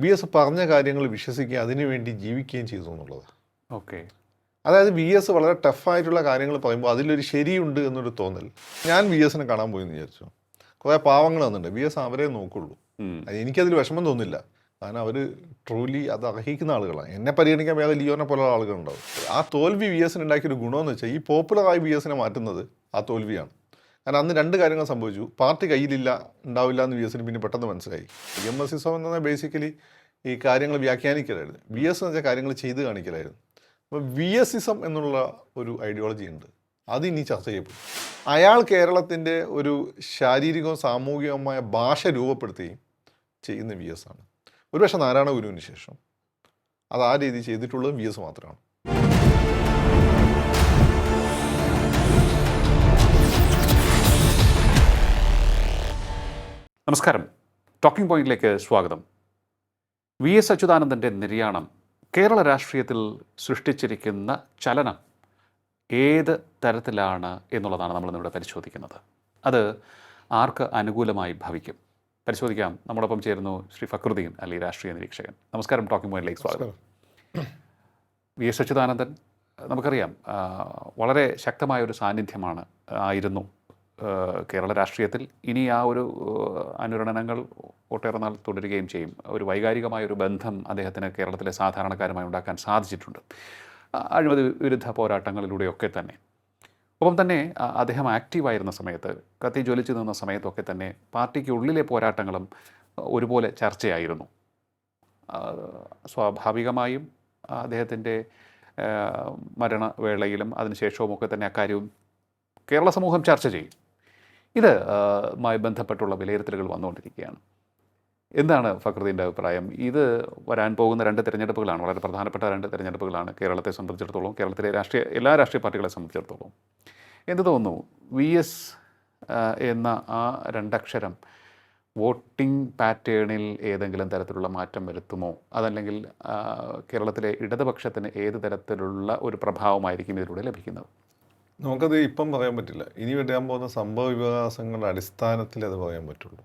VS പറഞ്ഞ കാര്യങ്ങൾ വിശ്വസിക്കുകയും അതിനുവേണ്ടി ജീവിക്കുകയും ചെയ്തു എന്നുള്ളതാണ്. ഓക്കെ. അതായത് VS വളരെ ടഫായിട്ടുള്ള കാര്യങ്ങൾ പറയുമ്പോൾ അതിലൊരു ശരിയുണ്ട് എന്നൊരു തോന്നൽ. ഞാൻ VSനെ കാണാൻ പോയെന്ന് വിചാരിച്ചു. കുറേ പാവങ്ങൾ വന്നിട്ടുണ്ട്, VS അവരെ നോക്കുള്ളൂ. എനിക്കതിൽ വിഷമം തോന്നില്ല, കാരണം അവർ ട്രൂലി അത് അർഹിക്കുന്ന ആളുകളാണ്. എന്നെ പരിഗണിക്കാൻ വേറെ ലിയോനെ പോലുള്ള ആളുകളുണ്ടാവും. ആ തോൽവി VSന് ഉണ്ടാക്കിയൊരു ഗുണമെന്ന് വെച്ചാൽ ഈ പോപ്പുലറായി VSനെ മാറ്റുന്നത് ആ തോൽവിയാണ്. കാരണം അന്ന് രണ്ട് കാര്യങ്ങൾ സംഭവിച്ചു. പാർട്ടി കയ്യിലില്ല, ഉണ്ടാവില്ല എന്ന് VSന് പിന്നെ പെട്ടെന്ന് മനസ്സിലായി. എംഎസ്സിസം എന്ന് പറഞ്ഞാൽ ബേസിക്കലി ഈ കാര്യങ്ങൾ വ്യാഖ്യാനിക്കലായിരുന്നു. VS എന്ന് വെച്ചാൽ കാര്യങ്ങൾ ചെയ്ത് കാണിക്കലായിരുന്നു. അപ്പോൾ VSism എന്നുള്ള ഒരു ഐഡിയോളജി ഉണ്ട്, അത് ഇനി ചർച്ച ചെയ്യപ്പെടും. അയാൾ കേരളത്തിൻ്റെ ഒരു ശാരീരികവും സാമൂഹികവുമായ ഭാഷ രൂപപ്പെടുത്തുകയും ചെയ്യുന്ന VS ആണ്. ഒരുപക്ഷെ നാരായണ ഗുരുവിന് ശേഷം അത് ആ രീതി ചെയ്തിട്ടുള്ളത് VS മാത്രമാണ്. നമസ്കാരം, ടോക്കിംഗ് പോയിന്റിലേക്ക് സ്വാഗതം. VS അച്യുതാനന്ദൻ്റെ നിര്യാണം കേരള രാഷ്ട്രീയത്തിൽ സൃഷ്ടിച്ചിരിക്കുന്ന ചലനം ഏത് തരത്തിലാണ് എന്നുള്ളതാണ് നമ്മളിന്നിവിടെ പരിശോധിക്കുന്നത്. അത് ആർക്ക് അനുകൂലമായി ഭവിക്കും പരിശോധിക്കാം. നമ്മോടൊപ്പം ചേരുന്നു ശ്രീ ഫക്രുദ്ദീൻ അലി, രാഷ്ട്രീയ നിരീക്ഷകൻ. നമസ്കാരം, ടോക്കിംഗ് പോയിന്റിലേക്ക് സ്വാഗതം. VS അച്യുതാനന്ദൻ നമുക്കറിയാം വളരെ ശക്തമായൊരു സാന്നിധ്യമാണ് ആയിരുന്നു കേരള രാഷ്ട്രീയത്തിൽ. ഇനി ആ ഒരു അനുരണനങ്ങൾ ഒട്ടേറെ നാൾ തുടരുകയും ചെയ്യും. ഒരു വൈകാരികമായൊരു ബന്ധം അദ്ദേഹത്തിന് കേരളത്തിലെ സാധാരണക്കാരുമായി ഉണ്ടാക്കാൻ സാധിച്ചിട്ടുണ്ട്, അഴിമതി വിരുദ്ധ പോരാട്ടങ്ങളിലൂടെയൊക്കെ തന്നെ. ഒപ്പം തന്നെ അദ്ദേഹം ആക്റ്റീവായിരുന്ന സമയത്ത്, കത്തി ജ്വലിച്ചു നിന്ന സമയത്തൊക്കെ തന്നെ പാർട്ടിക്ക് ഉള്ളിലെ പോരാട്ടങ്ങളും ഒരുപോലെ ചർച്ചയായിരുന്നു. സ്വാഭാവികമായും അദ്ദേഹത്തിൻ്റെ മരണവേളയിലും അതിനുശേഷവുമൊക്കെ തന്നെ അക്കാര്യവും കേരള സമൂഹം ചർച്ച ചെയ്യും. മായി ബന്ധപ്പെട്ടുള്ള വിലയിരുത്തലുകൾ വന്നുകൊണ്ടിരിക്കുകയാണ്. എന്താണ് ഫക്രുദ്ദീൻ്റെ അഭിപ്രായം? ഇത് വരാൻ പോകുന്ന രണ്ട് തിരഞ്ഞെടുപ്പുകളാണ്, വളരെ പ്രധാനപ്പെട്ട രണ്ട് തിരഞ്ഞെടുപ്പുകളാണ് കേരളത്തെ സംബന്ധിച്ചിടത്തോളം, കേരളത്തിലെ എല്ലാ രാഷ്ട്രീയ പാർട്ടികളെ സംബന്ധിച്ചിടത്തോളം. എന്ത് തോന്നുന്നു, VS എന്ന ആ രണ്ടക്ഷരം വോട്ടിംഗ് പാറ്റേണിൽ ഏതെങ്കിലും തരത്തിലുള്ള മാറ്റം വരുത്തുമോ? അതല്ലെങ്കിൽ കേരളത്തിലെ ഇടതുപക്ഷത്തിന് ഏത് തരത്തിലുള്ള ഒരു പ്രഭാവമായിരിക്കും ഇതിലൂടെ ലഭിക്കുന്നത്? നമുക്കത് ഇപ്പം പറയാൻ പറ്റില്ല. ഇനി വരാൻ പോകുന്ന സംഭവ വികാസങ്ങളുടെ അടിസ്ഥാനത്തിൽ അത് പറയാൻ പറ്റുള്ളൂ.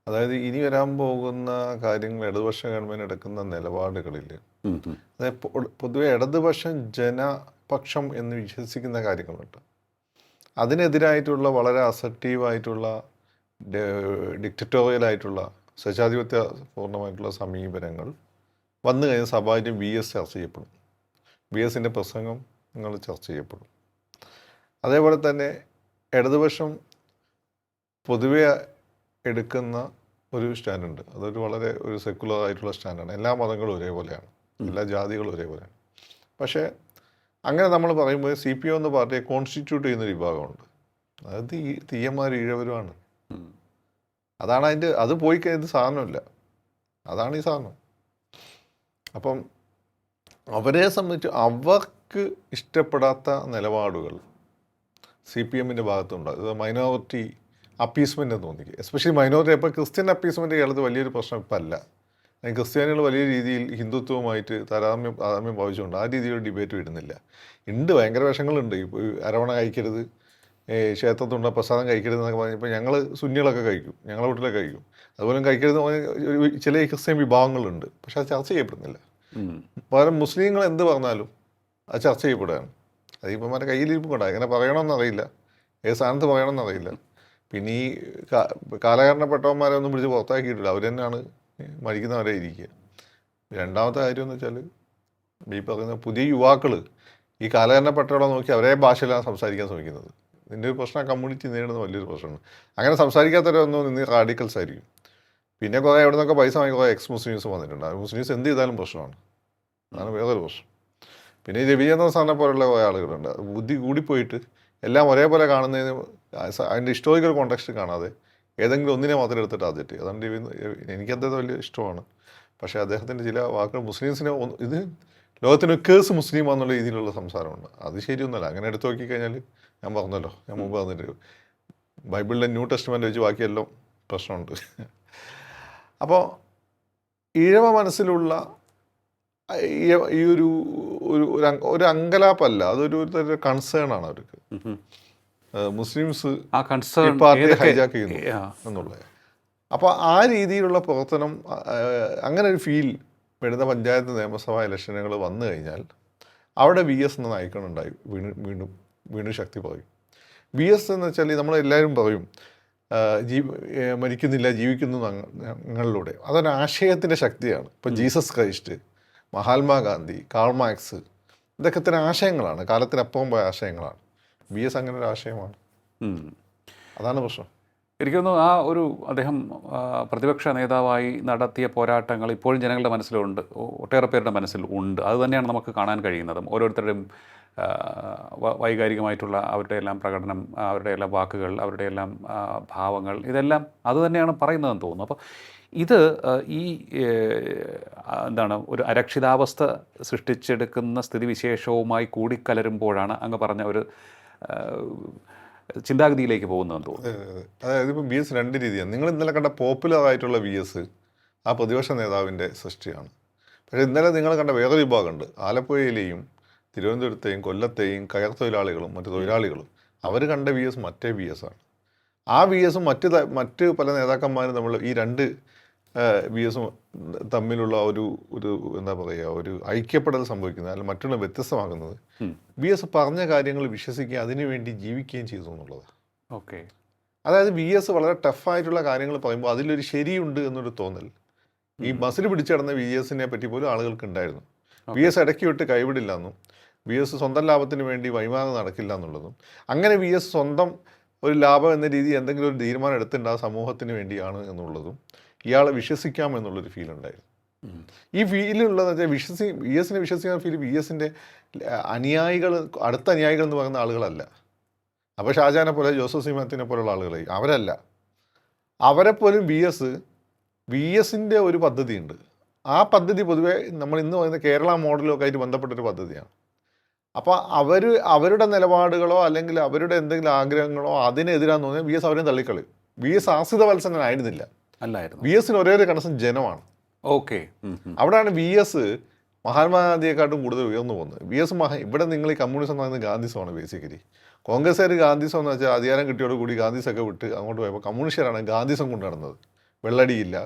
അതായത് ഇനി വരാൻ പോകുന്ന കാര്യങ്ങൾ ഇടതുപക്ഷ ഗവൺമെൻറ് എടുക്കുന്ന നിലപാടുകളിൽ, അതായത് പൊതുവെ ഇടതുപക്ഷം ജനപക്ഷം എന്ന് വിശ്വസിക്കുന്ന കാര്യങ്ങളുണ്ട്. അതിനെതിരായിട്ടുള്ള വളരെ അസർട്ടീവായിട്ടുള്ള ഡിക്റ്ററ്റോറിയലായിട്ടുള്ള സ്വച്ഛാധിപത്യ പൂർണ്ണമായിട്ടുള്ള സമീപനങ്ങൾ വന്നു കഴിഞ്ഞാൽ സ്വാഭാവികം VS ചർച്ച ചെയ്യപ്പെടും. VSൻ്റെ പ്രസംഗങ്ങൾ ചർച്ച ചെയ്യപ്പെടും. അതേപോലെ തന്നെ ഇടതുപക്ഷം പൊതുവെ എടുക്കുന്ന ഒരു സ്റ്റാൻഡുണ്ട്, അതൊരു വളരെ ഒരു സെക്കുലർ ആയിട്ടുള്ള സ്റ്റാൻഡാണ്. എല്ലാ മതങ്ങളും ഒരേപോലെയാണ്, എല്ലാ ജാതികളും ഒരേപോലെയാണ്. പക്ഷേ അങ്ങനെ നമ്മൾ പറയുമ്പോൾ CPM എന്ന പാർട്ടിയെ കോൺസ്റ്റിറ്റ്യൂട്ട് ചെയ്യുന്നൊരു വിഭാഗമുണ്ട്, അതായത് ഈ തീയന്മാർ ഈഴവരുമാണ്. അതാണ് അതിൻ്റെ, അത് പോയി കഴിഞ്ഞത് സാധനമില്ല, അതാണ് ഈ സാധനം. അപ്പം അവരെ സംബന്ധിച്ച് അവർക്ക് ഇഷ്ടപ്പെടാത്ത നിലപാടുകൾ CPMൻ്റെ ഭാഗത്തുണ്ട്. അത് മൈനോറിറ്റി അപ്പീസ്മെൻ്റ് എന്ന് തോന്നിക്കുക, എസ്പെഷ്യലി മൈനോറിറ്റി. അപ്പോൾ ക്രിസ്ത്യൻ അപ്പീസ്മെൻ്റ് കേരളത്തിൽ വലിയൊരു പ്രശ്നം ഇപ്പം അല്ല. ക്രിസ്ത്യാനികൾ വലിയ രീതിയിൽ ഹിന്ദുത്വവുമായിട്ട് താരതമ്യം ഭാവിച്ചുകൊണ്ട് ആ രീതിയിൽ ഡിബേറ്റ് വരുന്നില്ല. ഉണ്ട്, ഭയങ്കര വിഷങ്ങളുണ്ട്. ഇപ്പോൾ അരവണ കഴിക്കരുത്, ക്ഷേത്രത്തിലുണ്ട പ്രസാദം കഴിക്കരുത് എന്നൊക്കെ പറഞ്ഞപ്പോൾ ഞങ്ങൾ സുന്നികളൊക്കെ കഴിക്കും, ഞങ്ങളെ വീട്ടിലൊക്കെ കഴിക്കും. അതുപോലെ കഴിക്കരുത് ചില ക്രിസ്ത്യൻ വിഭാഗങ്ങളുണ്ട്, പക്ഷെ അത് ചർച്ച ചെയ്യപ്പെടുന്നില്ല. പകരം മുസ്ലിങ്ങൾ എന്ത് പറഞ്ഞാലും അത് ചർച്ച ചെയ്യപ്പെടുകയാണ്. അത് ഇപ്പന്മാരുടെ കയ്യിലിരിപ്പ് കൊണ്ടാണ്, എങ്ങനെ പറയണമെന്നറിയില്ല, ഏത് സ്ഥാനത്ത് പറയണമെന്നറിയില്ല. പിന്നെ ഈ കാലഹരണപ്പെട്ടവന്മാരെ ഒന്നും പിടിച്ച് പുറത്താക്കിയിട്ടില്ല, അവർ തന്നെയാണ് മരിക്കുന്നവരെ ഇരിക്കുക. രണ്ടാമത്തെ കാര്യം എന്ന് വെച്ചാൽ ഈ പറയുന്ന പുതിയ യുവാക്കൾ ഈ കാലഹരണപ്പെട്ടവരെ നോക്കി അവരെ ഭാഷയിലാണ് സംസാരിക്കാൻ ശ്രമിക്കുന്നത്. ഇതിൻ്റെ ഒരു പ്രശ്നം കമ്മ്യൂണിറ്റി നേരിടുന്ന വലിയൊരു പ്രശ്നമാണ്. അങ്ങനെ സംസാരിക്കാത്തവരൊന്നും ഇന്ന് റാഡിക്കൽസ് ആയിരിക്കും. പിന്നെ കുറേ എവിടെ നിന്നൊക്കെ പൈസ വാങ്ങി കുറേ മുസ്ലിംസ് വന്നിട്ടുണ്ട്. മുസ്ലിംസ് എന്ത് ചെയ്താലും പ്രശ്നമാണ്, അതാണ് വേറൊരു പ്രശ്നം. പിന്നെ ഈ രവിചന്ദ്രൻ സാറിനെ പോലുള്ള കുറേ ആളുകളുണ്ട്, ബുദ്ധി കൂടിപ്പോയിട്ട് എല്ലാം ഒരേപോലെ കാണുന്നതിന് അതിൻ്റെ ഹിസ്റ്റോറിക്കൽ കോണ്ടെക്സ്റ്റ് കാണാതെ ഏതെങ്കിലും ഒന്നിനെ മാത്രം എടുത്തിട്ട് ആദ്യമായിട്ട്. അതാണ് എനിക്കദ്ദേഹം വലിയ ഇഷ്ടമാണ്. പക്ഷേ അദ്ദേഹത്തിൻ്റെ ചില വാക്കുകൾ മുസ്ലിംസിനെ ഇത് ലോകത്തിന് കേസ് മുസ്ലിമാന്നുള്ള രീതിയിലുള്ള സംസാരമുണ്ട്, അത് ശരിയൊന്നുമല്ല. അങ്ങനെ എടുത്തു നോക്കിക്കഴിഞ്ഞാൽ ഞാൻ പറഞ്ഞല്ലോ, ഞാൻ മുമ്പ് പറഞ്ഞിട്ട് ബൈബിളിലെ ന്യൂ ടെസ്റ്റ്മെൻ്റ് വെച്ച് ബാക്കിയെല്ലാം പ്രശ്നമുണ്ട്. അപ്പോൾ ഈഴവ മനസ്സിലുള്ള ഈ ഒരു അങ്കലാപ്പല്ല, അതൊരു കൺസേൺ ആണ് അവർക്ക്. മുസ്ലിംസ് പാർട്ടി ഹൈജാക്ക് ചെയ്യുന്നു എന്നുള്ളത്. അപ്പോൾ ആ രീതിയിലുള്ള പ്രവർത്തനം, അങ്ങനെ ഒരു ഫീൽ വരുന്ന പഞ്ചായത്ത് നിയമസഭാ ഇലക്ഷനുകൾ വന്നു കഴിഞ്ഞാൽ അവിടെ വി എസ് എന്ന നായിക്കണുണ്ടായി വീണ്ടും ശക്തി പറയും. വി എസ് എന്ന് വെച്ചാൽ നമ്മളെല്ലാവരും പറയും മരിക്കുന്നില്ല, ജീവിക്കുന്നു ഞങ്ങളിലൂടെ. അതൊരു ആശയത്തിൻ്റെ ശക്തിയാണ്. ഇപ്പോൾ Jesus Christ, Mahatma Gandhi, Karl Marx, ഇതൊക്കെ തന്നെ ആശയങ്ങളാണ്, കാലത്തിനപ്പുറം പോയ ആശയങ്ങളാണ്. വി എസ് അങ്ങനെ ഒരു ആശയമാണ്. അതാണ് പ്രശ്നം. എനിക്ക് തോന്നുന്നു ആ ഒരു അദ്ദേഹം പ്രതിപക്ഷ നേതാവായി നടത്തിയ പോരാട്ടങ്ങൾ ഇപ്പോഴും ജനങ്ങളുടെ മനസ്സിലുണ്ട്, ഒട്ടേറെ പേരുടെ മനസ്സിൽ ഉണ്ട്. അത് തന്നെയാണ് നമുക്ക് കാണാൻ കഴിയുന്നതും. ഓരോരുത്തരുടെയും വൈകാരികമായിട്ടുള്ള അവരുടെ എല്ലാം പ്രകടനം, അവരുടെ എല്ലാം വാക്കുകൾ, അവരുടെ എല്ലാം ഭാവങ്ങൾ, ഇതെല്ലാം അത് തന്നെയാണ് പറയുന്നതെന്ന് തോന്നുന്നു. അപ്പോൾ ഇത് ഈ എന്താണ് ഒരു അരക്ഷിതാവസ്ഥ സൃഷ്ടിച്ചെടുക്കുന്ന സ്ഥിതിവിശേഷവുമായി കൂടിക്കലരുമ്പോഴാണ് അങ്ങ് പറഞ്ഞ ഒരു ചിന്താഗതിയിലേക്ക് പോകുന്നതെന്ന് തോന്നുന്നു. അതായത് ഇപ്പോൾ വി എസ് രണ്ട് രീതിയാണ്. നിങ്ങൾ ഇന്നലെ കണ്ട പോപ്പുലർ ആയിട്ടുള്ള വി എസ് ആ പ്രതിപക്ഷ നേതാവിൻ്റെ സൃഷ്ടിയാണ്. പക്ഷേ ഇന്നലെ നിങ്ങൾ കണ്ട വേറൊരു വിഭാഗമുണ്ട്. ആലപ്പുഴയിലെയും തിരുവനന്തപുരത്തെയും കൊല്ലത്തെയും കയർ തൊഴിലാളികളും മറ്റു തൊഴിലാളികളും അവർ കണ്ട വി എസ് മറ്റേ വി എസ് ആണ്. ആ വി എസും മറ്റ് പല നേതാക്കന്മാരും നമ്മൾ ഈ രണ്ട് വി എസും തമ്മിലുള്ള ഒരു എന്താ പറയുക, ഒരു ഐക്യപ്പെടൽ സംഭവിക്കുന്നത്, അല്ലെങ്കിൽ മറ്റുള്ള വ്യത്യസ്തമാകുന്നത് വി എസ് പറഞ്ഞ കാര്യങ്ങൾ വിശ്വസിക്കുകയും അതിനുവേണ്ടി ജീവിക്കുകയും ചെയ്തു എന്നുള്ളതാണ്. ഓക്കെ. അതായത് വി എസ് വളരെ ടഫായിട്ടുള്ള കാര്യങ്ങൾ പറയുമ്പോൾ അതിലൊരു ശരിയുണ്ട് എന്നൊരു തോന്നൽ ഈ മസിൽ പിടിച്ചടന്ന വി എസിനെ പറ്റി പോലും ആളുകൾക്ക് ഉണ്ടായിരുന്നു. വി എസ് ഇടയ്ക്ക് വിട്ട് കൈവിടില്ല എന്നും വി എസ് സ്വന്തം ലാഭത്തിന് വേണ്ടി വൈമാനം നടക്കില്ല എന്നുള്ളതും, അങ്ങനെ വി എസ് സ്വന്തം ഒരു ലാഭം എന്ന രീതി എന്തെങ്കിലും ഒരു തീരുമാനം എടുത്തിട്ടുണ്ട് ആ സമൂഹത്തിന് വേണ്ടിയാണ് എന്നുള്ളതും ഇയാളെ വിശ്വസിക്കാം എന്നുള്ളൊരു ഫീൽ ഉണ്ടായിരുന്നു. ഈ ഫീലുള്ളതെന്ന് വെച്ചാൽ വി എസിനെ വിശ്വസിക്കാൻ ഫീൽ വി എസിൻ്റെ അനുയായികൾ, അടുത്ത അനുയായികൾ എന്ന് പറയുന്ന ആളുകളല്ല. അപ്പോൾ ഷാജാനെ പോലെ ജോസഫ് സി മാത്യുവിനെ പോലുള്ള ആളുകളായി അവരല്ല. അവരെപ്പോലും വി എസിൻ്റെ ഒരു പദ്ധതിയുണ്ട്. ആ പദ്ധതി പൊതുവേ നമ്മൾ ഇന്ന് പറയുന്ന കേരള മോഡലൊക്കെ ആയിട്ട് ബന്ധപ്പെട്ടൊരു പദ്ധതിയാണ്. അപ്പോൾ അവരുടെ നിലപാടുകളോ അല്ലെങ്കിൽ അവരുടെ എന്തെങ്കിലും ആഗ്രഹങ്ങളോ അതിനെതിരാന്ന് തോന്നിയാൽ വി എസ് അവരെയും തള്ളിക്കളയും. വി എസ് ആശ്രിത വത്സനായിരുന്നില്ല, അല്ലായിരുന്നു. വി എസിന് ഒരേ ഒരു കണക്ഷൻ ജനമാണ്. ഓക്കെ. അവിടെയാണ് വി എസ് മഹാത്മാഗാന്ധിയെക്കാട്ടും കൂടുതൽ ഉയർന്നു പോകുന്നത്. വി എസ് ഇവിടെ നിങ്ങൾ ഈ കമ്മ്യൂണിസം എന്ന് പറയുന്നത് ഗാന്ധിസമാണ് ബേസിക്കലി. കോൺഗ്രസ്സുകാർ ഗാന്ധിസം എന്ന് വെച്ചാൽ അധികാരം കിട്ടിയോടുകൂടി ഗാന്ധിസൊക്കെ വിട്ട് അങ്ങോട്ട് പോയപ്പോൾ കമ്മ്യൂണിസ്റ്റുകാരാണ് ഗാന്ധിസം കൊണ്ട് നടന്നത്. വെള്ളടിയില്ല,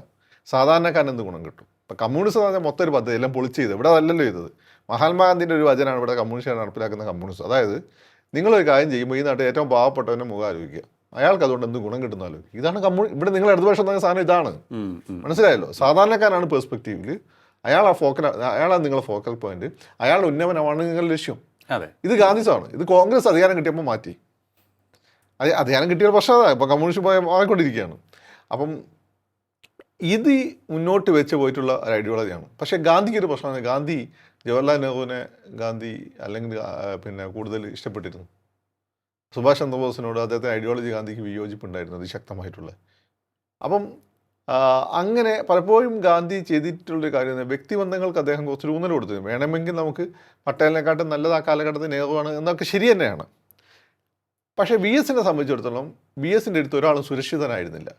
സാധാരണക്കാരൻ എന്ത് ഗുണം കിട്ടും. ഇപ്പം കമ്മ്യൂണിസം എന്ന് പറഞ്ഞാൽ മൊത്തം ഒരു പദ്ധതി എല്ലാം പൊളിച്ച് ചെയ്ത് ഇവിടെ അതല്ലല്ലോ ചെയ്തത്. മഹാത്മാഗാന്ധിൻ്റെ ഒരു വചനമാണ് ഇവിടെ കമ്മ്യൂണിസ്റ്റുകാർ നടപ്പിലാക്കുന്ന കമ്മ്യൂണിസം. അതായത് നിങ്ങളൊരു കാര്യം ചെയ്യുമ്പോൾ ഈ നാട്ടിൽ ഏറ്റവും പാവപ്പെട്ടവൻ്റെ മുഖം ആലോചിക്കുക, അയാൾക്ക് അതുകൊണ്ട് എന്ത് ഗുണം കിട്ടുന്ന ആലോചിക്കുക. ഇതാണ് ഇവിടെ നിങ്ങൾ ഇടതുപക്ഷം എന്ന സാധനം ഇതാണ്. മനസ്സിലായല്ലോ? സാധാരണക്കാരാണ് പെർസ്പെക്റ്റീവിൽ, അയാളാണ് നിങ്ങളുടെ ഫോക്കൽ പോയിന്റ്, അയാളുടെ ഉന്നമനമാണ് നിങ്ങളുടെ ലക്ഷ്യം. അതെ, ഇത് ഗാന്ധിസമാണ്. ഇത് കോൺഗ്രസ് അധികാരം കിട്ടിയപ്പോൾ മാറ്റി. അധികാരം കിട്ടിയ പ്രശ്നം അതാണ്. ഇപ്പം കമ്മ്യൂണിസ്റ്റ് മാറിക്കൊണ്ടിരിക്കുകയാണ്. അപ്പം ഇത് മുന്നോട്ട് വെച്ച് പോയിട്ടുള്ള ഒരു ഐഡിയോളജിയാണ്. പക്ഷേ ഗാന്ധിക്ക് ഒരു പ്രശ്നമാണ്. ജവഹർലാൽ നെഹ്റുവിനെ അല്ലെങ്കിൽ പിന്നെ കൂടുതൽ ഇഷ്ടപ്പെട്ടിരുന്നു. സുഭാഷ് ചന്ദ്രബോസിനോട് അദ്ദേഹത്തെ ഐഡിയോളജി ഗാന്ധിക്ക് വിയോജിപ്പുണ്ടായിരുന്നു, അതിശക്തമായിട്ടുള്ള. അപ്പം അങ്ങനെ പലപ്പോഴും ഗാന്ധി ചെയ്തിട്ടുള്ളൊരു കാര്യം, വ്യക്തിബന്ധങ്ങൾക്ക് അദ്ദേഹം കുറച്ചൊരു ഊന്നൽ കൊടുത്തിരുന്നു. വേണമെങ്കിൽ നമുക്ക് പട്ടേലിനെക്കാട്ടും നല്ലത് ആ കാലഘട്ടത്തിൽ നെഹ്റുവാണ് എന്നൊക്കെ ശരി തന്നെയാണ്. പക്ഷേ വി എസിനെ സംബന്ധിച്ചിടത്തോളം വി എസിൻ്റെ അടുത്ത് ഒരാളും സുരക്ഷിതനായിരുന്നില്ല.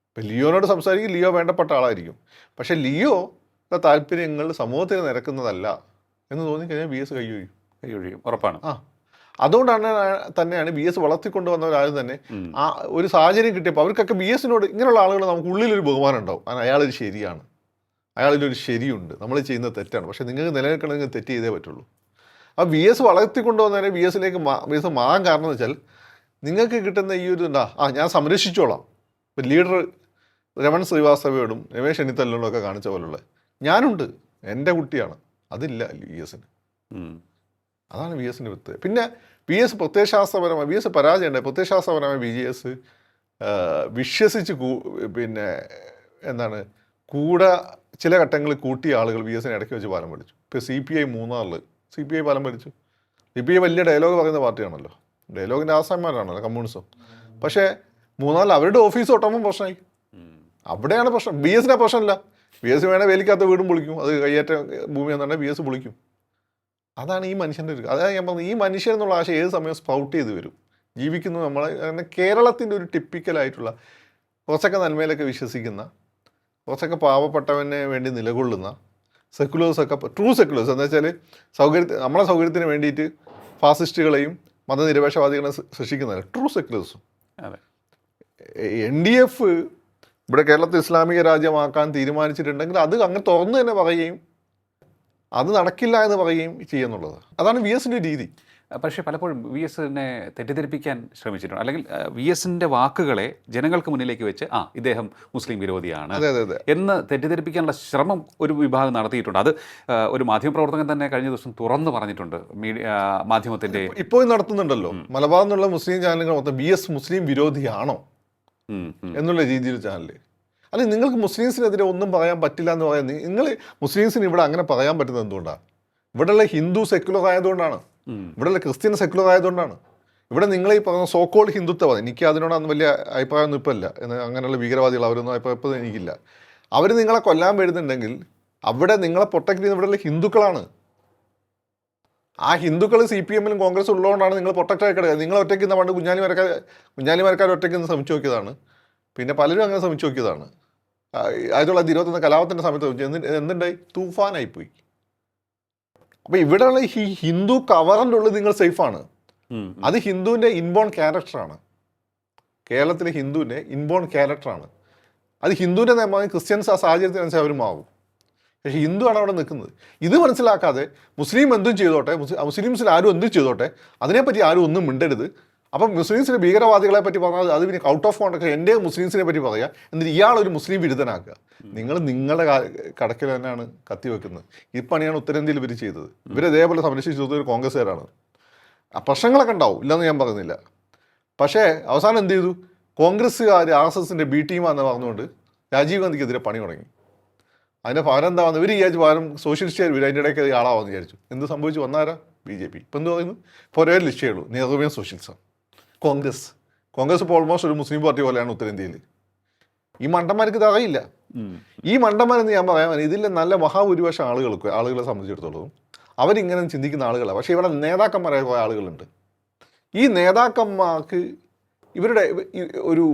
ഇപ്പം ലിയോനോട് സംസാരിക്കും, ലിയോ വേണ്ടപ്പെട്ട ആളായിരിക്കും. പക്ഷേ ലിയോയുടെ താല്പര്യങ്ങൾ സമൂഹത്തിന് നിരക്കുന്നതല്ല എന്ന് തോന്നിക്കഴിഞ്ഞാൽ വി എസ് കൈയൊഴിയും. ഉറപ്പാണ്. അതുകൊണ്ടാണ് തന്നെയാണ് ബി എസ് വളർത്തിക്കൊണ്ടുവന്നവരാരും തന്നെ ആ ഒരു സാഹചര്യം കിട്ടിയപ്പോൾ അവർക്കൊക്കെ ബി എസിനോട് ഇങ്ങനെയുള്ള ആളുകൾ നമുക്ക് ഉള്ളിലൊരു ബഹുമാനം ഉണ്ടാവും. കാരണം അയാളൊരു ശരിയാണ്, അയാളിലൊരു ശരിയുണ്ട്, നമ്മൾ ചെയ്യുന്നത് തെറ്റാണ്, പക്ഷേ നിങ്ങൾക്ക് നിലനിൽക്കണമെങ്കിൽ തെറ്റ് ചെയ്തേ പറ്റുള്ളൂ. ആ ബി എസ് വളർത്തിക്കൊണ്ടുവന്നതിനെ ബി എസ് മാറാൻ കാരണം എന്ന് വെച്ചാൽ നിങ്ങൾക്ക് കിട്ടുന്ന ഈ ഒരു ഞാൻ സംരക്ഷിച്ചോളാം. ഇപ്പം ലീഡർ രമൺ ശ്രീവാസ്തവയോടും രമേശ് ചെന്നിത്തലിനോടും ഒക്കെ കാണിച്ച പോലുള്ള ഞാനുണ്ട്, എൻ്റെ കുട്ടിയാണ്, അതില്ല വി എസിന്. അതാണ് വി എസിൻ്റെ പ്രത്യേകത. പിന്നെ വി എസ് പ്രത്യയശാസ്ത്രപരമായി വി എസ് പരാജയമുണ്ടായി. പ്രത്യയശാസ്ത്രപരമായി വി എസ് വിശ്വസിച്ച് പിന്നെ എന്താണ് കൂടെ ചില ഘട്ടങ്ങളിൽ കൂട്ടിയ ആളുകൾ വി എസിനെ ഇടയ്ക്ക് വെച്ച് പാലം പഠിച്ചു. ഇപ്പോൾ CPI മൂന്നാറിൽ CPI പാലം പഠിച്ചു. CPI വലിയ ഡയലോഗ് പറയുന്ന പാർട്ടിയാണല്ലോ, ഡയലോഗിൻ്റെ ആസാന്മാരാണല്ലോ കമ്മ്യൂണിസം. പക്ഷേ മൂന്നാറിൽ അവരുടെ ഓഫീസ് ഒട്ടുമ്പോൾ പ്രശ്നമായി. അവിടെയാണ് പ്രശ്നം. ബി എസിൻ്റെ പ്രശ്നമില്ല. ബി എസ് വേണേൽ വേലിക്കാത്ത വീടും പൊളിക്കും, അത് കയ്യേറ്റ ഭൂമി എന്നുണ്ടെങ്കിൽ ബി എസ് പൊളിക്കും. അതാണ് ഈ മനുഷ്യൻ്റെ ഒരു, അതാണ് ഞാൻ പറഞ്ഞത്, ഈ മനുഷ്യൻ എന്നുള്ള ആശയം ഏത് സമയം സ്പ്രൗട്ട് ചെയ്ത് വരും. ജീവിക്കുന്നു നമ്മളെ കേരളത്തിൻ്റെ ഒരു ടിപ്പിക്കലായിട്ടുള്ള കുറച്ചൊക്കെ നന്മയിലൊക്കെ വിശ്വസിക്കുന്ന, കുറച്ചൊക്കെ പാവപ്പെട്ടവന് വേണ്ടി നിലകൊള്ളുന്ന സെക്കുലേഴ്സൊക്കെ, ട്രൂ സെക്കുലേഴ്സ് എന്ന് വെച്ചാൽ നമ്മളെ സൗകര്യത്തിന് വേണ്ടിയിട്ട് ഫാസിസ്റ്റുകളെയും മതനിരപേക്ഷവാദികളെ സൃഷ്ടിക്കുന്നതല്ല, ട്രൂ സെക്കുലേഴ്സും. അതെ. NDF ഇവിടെ കേരളത്തെ ഇസ്ലാമിക രാജ്യമാക്കാൻ തീരുമാനിച്ചിട്ടുണ്ടെങ്കിൽ അത് അങ്ങനെ തുറന്നു തന്നെ പറയുകയും അത് നടക്കില്ല എന്ന് പറയുകയും ചെയ്യുന്നുള്ളത്. അതാണ് വി എസിൻ്റെ രീതി. പക്ഷേ പലപ്പോഴും വി എസിനെ തെറ്റിദ്ധരിപ്പിക്കാൻ ശ്രമിച്ചിട്ടുണ്ട്, അല്ലെങ്കിൽ വി എസിൻ്റെ വാക്കുകളെ ജനങ്ങൾക്ക് മുന്നിലേക്ക് വെച്ച് ഇദ്ദേഹം മുസ്ലിം വിരോധിയാണ് അതെ അതെ അതെ എന്ന് തെറ്റിദ്ധരിപ്പിക്കാനുള്ള ശ്രമം ഒരു വിഭാഗം നടത്തിയിട്ടുണ്ട്. അത് ഒരു മാധ്യമപ്രവർത്തകൻ തന്നെ കഴിഞ്ഞ ദിവസം തുറന്നു പറഞ്ഞിട്ടുണ്ട്. മാധ്യമത്തിൻ്റെ ഇപ്പോഴും നടത്തുന്നുണ്ടല്ലോ. മലബാർ എന്നുള്ള മുസ്ലിം ചാനലുകൾ മൊത്തം വി എസ് മുസ്ലിം വിരോധിയാണോ എന്നുള്ള രീതിയിൽ ചാനൽ. അല്ലെങ്കിൽ നിങ്ങൾക്ക് മുസ്ലിംസിനെതിരെ ഒന്നും പറയാൻ പറ്റില്ല എന്ന് പറയാൻ നിങ്ങൾ മുസ്ലിംസിന് ഇവിടെ അങ്ങനെ പറയാൻ പറ്റുന്നത് എന്തുകൊണ്ടാണ്? ഇവിടെയുള്ള ഹിന്ദു സെക്യുലർ ആയതുകൊണ്ടാണ്, ഇവിടെയുള്ള ക്രിസ്ത്യൻ സെക്യുലർ ആയതുകൊണ്ടാണ്. ഇവിടെ നിങ്ങൾ ഈ പറഞ്ഞ സോക്കോൾഡ് ഹിന്ദുത്വം, എനിക്ക് അതിനോടൊന്നും വലിയ അഭിപ്രായമൊന്നും ഇപ്പം ഇല്ല. അങ്ങനെയുള്ള ഭീകരവാദികൾ അവരൊന്നും അഭിപ്രായം എനിക്കില്ല. അവർ നിങ്ങളെ കൊല്ലാൻ വരുന്നുണ്ടെങ്കിൽ അവിടെ നിങ്ങളെ പ്രൊട്ടക്ട് ചെയ്യുന്ന ഇവിടെയുള്ള ഹിന്ദുക്കളാണ്. ആ ഹിന്ദുക്കൾ CPM-ലും കോൺഗ്രസ് ഉള്ളതുകൊണ്ടാണ് നിങ്ങൾ പ്രൊട്ടക്റ്റ് ആയി കിടക്കുക. നിങ്ങൾ ഒറ്റയ്ക്ക് ഇന്ന് പണ്ട് കുഞ്ഞാലിമരക്കാർ ഒറ്റയ്ക്ക് ഇന്ന് ശ്രമിച്ചു നോക്കിയതാണ്. പിന്നെ പലരും അങ്ങനെ ശ്രമിച്ചു നോക്കിയതാണ്. 1921 കലാപത്തിൻ്റെ സമയത്ത് എന്തുണ്ടായി? തൂഫാനായിപ്പോയി. അപ്പോൾ ഇവിടെയുള്ള ഈ ഹിന്ദു കവറിൻ്റെ ഉള്ളിൽ നിങ്ങൾ സേഫാണ്. അത് ഹിന്ദുവിൻ്റെ ഇൻബോൺ ക്യാരക്ടറാണ്. കേരളത്തിലെ ഹിന്ദുവിൻ്റെ ഇൻബോൺ ക്യാരക്ടറാണ്. അത് ഹിന്ദുവിൻ്റെ നിയമം ക്രിസ്ത്യൻസ് ആ സാഹചര്യത്തിനനുസരിച്ച് അവരും ആവും. പക്ഷേ ഹിന്ദുവാണ് അവിടെ നിൽക്കുന്നത്. ഇത് മനസ്സിലാക്കാതെ മുസ്ലിം എന്തും ചെയ്തോട്ടെ, മുസ്ലിംസിൽ ആരും എന്തും ചെയ്തോട്ടെ, അതിനെപ്പറ്റി ആരും ഒന്നും മിണ്ടരുത്. അപ്പം മുസ്ലിംസിന് ഭീകരവാദികളെ പറ്റി പറഞ്ഞാൽ അത് പിന്നെ ഔട്ട് ഓഫ് കോണ്ടക്ട് എൻ്റെ മുസ്ലിംസിനെ പറ്റി പറയുക, എന്നിട്ട് ഇയാളൊരു മുസ്ലിം വിരുദ്ധനാക്കുക. നിങ്ങൾ നിങ്ങളുടെ കടക്കിൽ തന്നെയാണ് കത്തി വെക്കുന്നത്. ഈ പണിയാണ് ഉത്തരേന്ത്യയിൽ ഇവർ ചെയ്തത്. ഇവരിതേപോലെ സംരക്ഷിച്ചത് ഒരു കോൺഗ്രസ്സുകാരാണ്. പ്രശ്നങ്ങളൊക്കെ ഉണ്ടാവും, ഇല്ലെന്ന് ഞാൻ പറയുന്നില്ല. പക്ഷേ അവസാനം എന്ത് ചെയ്തു? കോൺഗ്രസ്സുകാർ RSSൻ്റെ B ടീമാണെന്ന് പറഞ്ഞുകൊണ്ട് രാജീവ് ഗാന്ധിക്കെതിരെ പണി തുടങ്ങി. അതിൻ്റെ പകരം എന്താ വന്നത്? ഇവർ വിചാരിച്ചു പകരം സോഷ്യലിസ്റ്റുകാർ വരും, അതിൻ്റെ ഇടയ്ക്ക് ആളാവാന്ന് വിചാരിച്ചു. എന്ത് സംഭവിച്ചു? വന്നാരാ? BJP. ഇപ്പം എന്ത് പറയുന്നു? ഇപ്പോൾ ഒരേ ലിസ്റ്റേ ഉള്ളൂ, നേതൃത്വം സോഷ്യലിസം. കോൺഗ്രസ് ഇപ്പോൾ ഓൾമോസ്റ്റ് ഒരു മുസ്ലിം പാർട്ടി പോലെയാണ് ഉത്തരേന്ത്യയിൽ. ഈ മണ്ടന്മാർക്ക് ഇത് അറിയില്ല. ഈ മണ്ടന്മാരെന്ന് ഞാൻ പറയാൻ, ഇതിലെ നല്ല മഹാഭൂരിപക്ഷം ആളുകളെ സംബന്ധിച്ചിടത്തോളം അവരിങ്ങനെ ചിന്തിക്കുന്ന ആളുകളാണ്. പക്ഷേ ഇവിടെ നേതാക്കന്മാരായ കുറേ ആളുകളുണ്ട്. ഈ നേതാക്കന്മാർക്ക് ഇവരുടെ ഒരു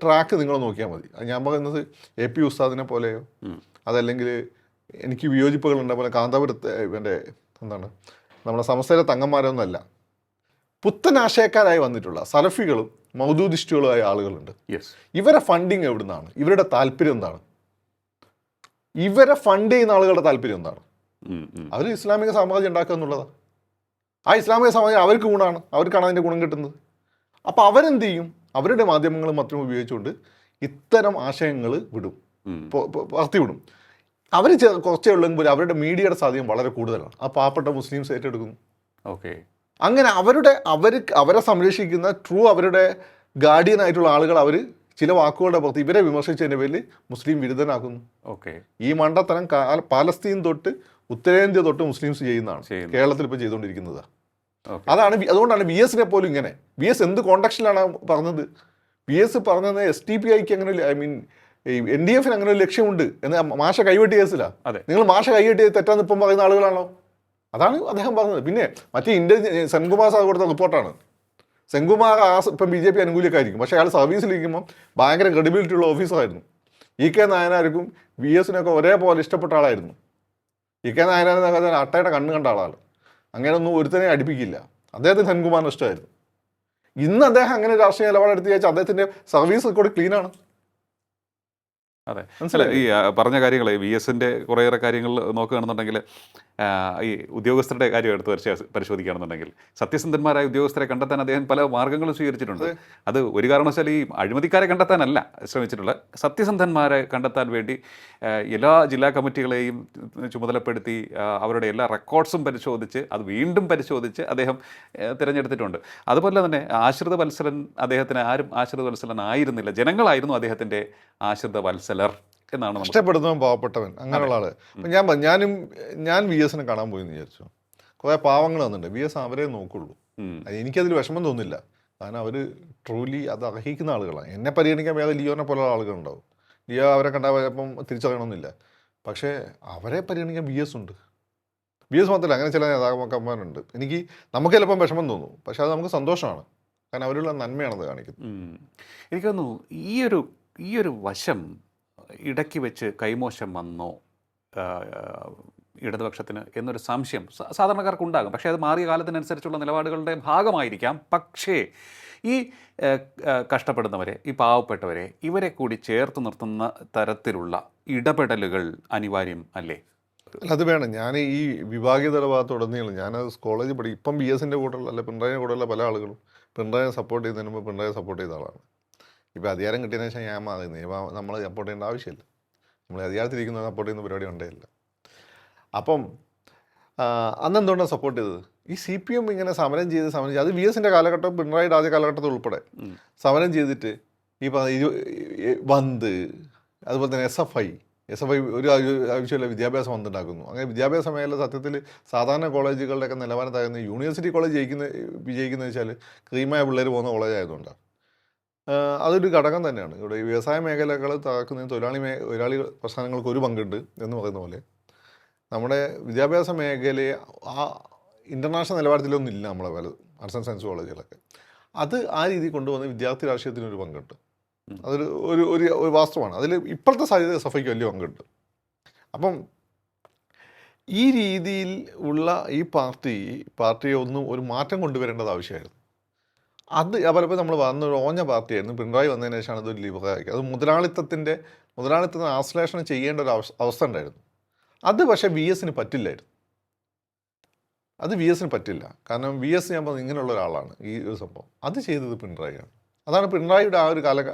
ട്രാക്ക് നിങ്ങൾ നോക്കിയാൽ മതി. ഞാൻ പറയുന്നത് AP ഉസ്താദിനെ പോലെയോ അതല്ലെങ്കിൽ എനിക്ക് വിയോജിപ്പുകളുണ്ട് പോലെ കാന്തപുരത്തെ എന്താണ് നമ്മുടെ സമസ്തയിലെ തങ്ങന്മാരൊന്നുമല്ല. പുത്തൻ ആശയക്കാരായി വന്നിട്ടുള്ള സലഫികളും മൗദൂദിസ്റ്റുകളുമായ ആളുകളുണ്ട്. ഇവരെ ഫണ്ടിങ് എവിടുന്നാണ്? ഇവരുടെ താല്പര്യം എന്താണ്? ഇവരെ ഫണ്ട് ചെയ്യുന്ന ആളുകളുടെ താല്പര്യം എന്താണ്? അവർ ഇസ്ലാമിക സാമ്രാജ്യം ഉണ്ടാക്കുക എന്നുള്ളതാണ്. ആ ഇസ്ലാമിക സാമ്രാജ്യം അവർക്ക് ഗുണമാണ്, അവർക്കാണ് അതിൻ്റെ ഗുണം കിട്ടുന്നത്. അപ്പോൾ അവരെന്ത് ചെയ്യും? അവരുടെ മാധ്യമങ്ങളും മറ്റും ഉപയോഗിച്ചുകൊണ്ട് ഇത്തരം ആശയങ്ങൾ പറത്തി വിടും. അവർ കുറച്ചേ ഉള്ളെങ്കിൽ അവരുടെ മീഡിയയുടെ സ്വാധീനം വളരെ കൂടുതലാണ്. ആ പാവപ്പെട്ട മുസ്ലിംസ് ഏറ്റെടുക്കുന്നു. അങ്ങനെ അവരെ സംരക്ഷിക്കുന്ന അവരുടെ ഗാർഡിയൻ ആയിട്ടുള്ള ആളുകൾ അവർ ചില വാക്കുകളുടെ പുറത്ത് ഇവരെ വിമർശിച്ചതിൻ്റെ പേരിൽ മുസ്ലിം വിരുദ്ധനാക്കുന്നു. ഈ മണ്ടത്തരം പാലസ്തീൻ തൊട്ട് ഉത്തരേന്ത്യ തൊട്ട് മുസ്ലിംസ് ചെയ്യുന്നതാണ് കേരളത്തിൽ ഇപ്പോൾ ചെയ്തുകൊണ്ടിരിക്കുന്നത്. അതുകൊണ്ടാണ് VSനെ പോലും ഇങ്ങനെ. VS എന്ത് കോണ്ടക്സ്റ്റിലാണ് പറഞ്ഞത്? VS പറഞ്ഞത് STPIക്ക് അങ്ങനെ NDFന് അങ്ങനെ ഒരു ലക്ഷ്യമുണ്ട് എന്ന് മാഷ കൈവെട്ടിയ കേസിലാണ്. നിങ്ങൾ മാഷ കൈവെട്ടിയത് തെറ്റാന്ന് ഇപ്പം പറയുന്ന ആളുകളാണോ? അതാണ് അദ്ദേഹം പറഞ്ഞത്. പിന്നെ മറ്റേ സെൻകുമാർ സാർ കൊടുത്ത റിപ്പോർട്ടാണ്. സെൻകുമാർ ഇപ്പം BJP അനുകൂലിയൊക്കെ ആയിരിക്കും, പക്ഷേ അയാൾ സർവീസിലിരിക്കുമ്പോൾ ഭയങ്കര ക്രെഡിബിലിറ്റി ഉള്ള ഓഫീസറായിരുന്നു. EK നായനാർക്കും VSനൊക്കെ ഒരേപോലെ ഇഷ്ടപ്പെട്ട ആളായിരുന്നു. EK നായനാരെന്നൊക്കെ അട്ടയുടെ കണ്ണ് കണ്ട ആളാണ്. അങ്ങനെയൊന്നും ഒരുത്തനെ അടുപ്പിക്കില്ല. അദ്ദേഹത്തിന് സെൻകുമാറിന് ഇഷ്ടമായിരുന്നു. ഇന്ന് അദ്ദേഹം അങ്ങനെ രാഷ്ട്രീയ നിലപാടെടുത്ത് ചോദിച്ചാൽ അദ്ദേഹത്തിൻ്റെ സർവീസ് റെക്കോർഡ് ക്ലീനാണ്. അതെ, മനസ്സിലായി. ഈ പറഞ്ഞ കാര്യങ്ങൾ VSൻ്റെ കുറേയേറെ കാര്യങ്ങൾ നോക്കുകയാണെന്നുണ്ടെങ്കിൽ ഈ ഉദ്യോഗസ്ഥരുടെ കാര്യം എടുത്ത് പരിശോധിക്കുകയാണെന്നുണ്ടെങ്കിൽ സത്യസന്ധന്മാരായ ഉദ്യോഗസ്ഥരെ കണ്ടെത്താൻ അദ്ദേഹം പല മാർഗ്ഗങ്ങളും സ്വീകരിച്ചിട്ടുണ്ട്. അത് ഒരു കാരണവശാൽ ഈ അഴിമതിക്കാരെ കണ്ടെത്താനല്ല ശ്രമിച്ചിട്ടുള്ളത്, സത്യസന്ധന്മാരെ കണ്ടെത്താൻ വേണ്ടി എല്ലാ ജില്ലാ കമ്മിറ്റികളെയും ചുമതലപ്പെടുത്തി അവരുടെ എല്ലാ റെക്കോർഡ്സും പരിശോധിച്ച് അത് വീണ്ടും പരിശോധിച്ച് അദ്ദേഹം തിരഞ്ഞെടുത്തിട്ടുണ്ട്. അതുപോലെ തന്നെ ആശ്രിത വത്സലൻ, അദ്ദേഹത്തിന് ആരും ആശ്രിത വത്സലൻ ആയിരുന്നില്ല, ജനങ്ങളായിരുന്നു അദ്ദേഹത്തിൻ്റെ ആശ്രിത വത്സലർ എന്നാണ് ഇഷ്ടപ്പെടുന്നവൻ പാവപ്പെട്ടവൻ, അങ്ങനെയുള്ള ആള്. ഞാൻ VSനെ കാണാൻ പോയി എന്ന് വിചാരിച്ചു. കുറേ പാവങ്ങൾ വന്നിട്ടുണ്ട്. VS അവരെ നോക്കുള്ളൂ. എനിക്കതിൽ വിഷമം തോന്നില്ല, കാരണം അവർ ട്രൂലി അത് അർഹിക്കുന്ന ആളുകളാണ്. എന്നെ പരിഗണിക്കാൻ വേറെ ലിയോനെ പോലുള്ള ആളുകളുണ്ടാവും. ലിയോ അവരെ കണ്ടാൽ തിരിച്ചറിയണമെന്നില്ല, പക്ഷേ അവരെ പരിഗണിക്കാൻ VS ഉണ്ട്. VS മാത്രമല്ല, അങ്ങനെ ചില നേതാക്കന്മാരുണ്ട്. നമുക്ക് ചിലപ്പം വിഷമം തോന്നും, പക്ഷെ അത് നമുക്ക് സന്തോഷമാണ്, കാരണം അവരുള്ള നന്മയാണത് കാണിക്കുന്നത്. എനിക്ക് തോന്നുന്നു ഈ ഒരു വശം ഇടയ്ക്ക് വെച്ച് കൈമോശം വന്നോ ഇടതുപക്ഷത്തിന് എന്നൊരു സംശയം സാധാരണക്കാർക്ക് ഉണ്ടാകും. പക്ഷേ അത് മാറിയ കാലത്തിനനുസരിച്ചുള്ള നിലപാടുകളുടെ ഭാഗമായിരിക്കാം. പക്ഷേ ഈ കഷ്ടപ്പെടുന്നവരെ, ഈ പാവപ്പെട്ടവരെ, ഇവരെ കൂടി ചേർത്ത് നിർത്തുന്ന തരത്തിലുള്ള ഇടപെടലുകൾ അനിവാര്യം അല്ലേ? അത് വേണം. ഞാൻ ഈ വിഭാഗീയതയുടെ ഭാഗത്തുടനീളം ഞാനത് കോളേജ് ഇപ്പം BS-ൻ്റെ കൂടെയുള്ള അല്ല പിണറായിയുടെ കൂടെയുള്ള പല ആളുകളും പിണറായിയെ സപ്പോർട്ട് ചെയ്യുന്നതിന് മുമ്പ് പിണറായിയെ സപ്പോർട്ട് ചെയ്ത ആളാണ്. ഇപ്പോൾ അധികാരം കിട്ടിയതിനു ശേഷം ഞാൻ മാറുന്നത്. ഇപ്പോൾ നമ്മൾ സപ്പോർട്ട് ചെയ്യേണ്ട ആവശ്യമില്ല. നമ്മൾ അധികാരത്തിരിക്കുന്നത് സപ്പോർട്ട് ചെയ്യുന്ന പരിപാടി ഉണ്ടേയില്ല. അപ്പം അന്നെന്തുകൊണ്ടാണ് സപ്പോർട്ട് ചെയ്തത്? ഈ CPM ഇങ്ങനെ സമരം ചെയ്ത് അത് VS-ൻ്റെ കാലഘട്ടം, പിണറായിയുടെ ആദ്യ കാലഘട്ടത്തിൽ ഉൾപ്പെടെ സമരം ചെയ്തിട്ട് ഈ ബന്ദ്, അതുപോലെ തന്നെ SFI ഒരു ആവശ്യമില്ല വിദ്യാഭ്യാസം വന്നുണ്ടാക്കുന്നു. അങ്ങനെ വിദ്യാഭ്യാസ മേഖല സത്യത്തിൽ സാധാരണ കോളേജുകളുടെയൊക്കെ നിലവാരം താഴ്ന്ന യൂണിവേഴ്സിറ്റി കോളേജ് വിജയിക്കുന്നത് വെച്ചാൽ ക്രീമായ പിള്ളേർ പോകുന്ന കോളേജായതുകൊണ്ടാണ്. അതൊരു ഘടകം തന്നെയാണ്. ഇവിടെ ഈ വ്യവസായ മേഖലകൾ തകർക്കുന്നതിന് തൊഴിലാളി പ്രസ്ഥാനങ്ങൾക്ക് ഒരു പങ്കുണ്ട് എന്ന് പറയുന്ന പോലെ നമ്മുടെ വിദ്യാഭ്യാസ മേഖലയെ ഇൻ്റർനാഷണൽ നിലവാരത്തിലൊന്നും ഇല്ല നമ്മളെ പല ആർട്സ് ആൻഡ് സയൻസ് കോളേജുകളൊക്കെ. അത് ആ രീതിയിൽ കൊണ്ടുവന്ന് വിദ്യാർത്ഥി രാഷ്ട്രീയത്തിനൊരു പങ്കുണ്ട്. അതൊരു ഒരു വാസ്തവമാണ്. അതിൽ ഇപ്പോഴത്തെ സാഹചര്യത്തിൽ SFIക്ക് വലിയ പങ്കുണ്ട്. അപ്പം ഈ രീതിയിൽ ഉള്ള ഈ പാർട്ടിയെ ഒരു മാറ്റം കൊണ്ടുവരേണ്ടത് ആവശ്യമായിരുന്നു. അത് പലപ്പോൾ നമ്മൾ വന്നൊരു ഓഞ്ഞ പാർട്ടിയായിരുന്നു. പിണറായി വന്നതിന് ശേഷമാണ് ഇതൊരു ലിബറലാക്കി. അത് മുതലാളിത്തത്തിന് ആശ്ലേഷണം ചെയ്യേണ്ട ഒരു അവസ്ഥ ഉണ്ടായിരുന്നു. അത് പക്ഷേ VS-ന് പറ്റില്ലായിരുന്നു. പറ്റില്ല. കാരണം VS ഞാൻ പറഞ്ഞത് ഇങ്ങനെയുള്ള ഒരാളാണ്. ഈ ഒരു സംഭവം അത് ചെയ്തത് പിണറായിയാണ്. അതാണ് പിണറായിയുടെ ആ ഒരു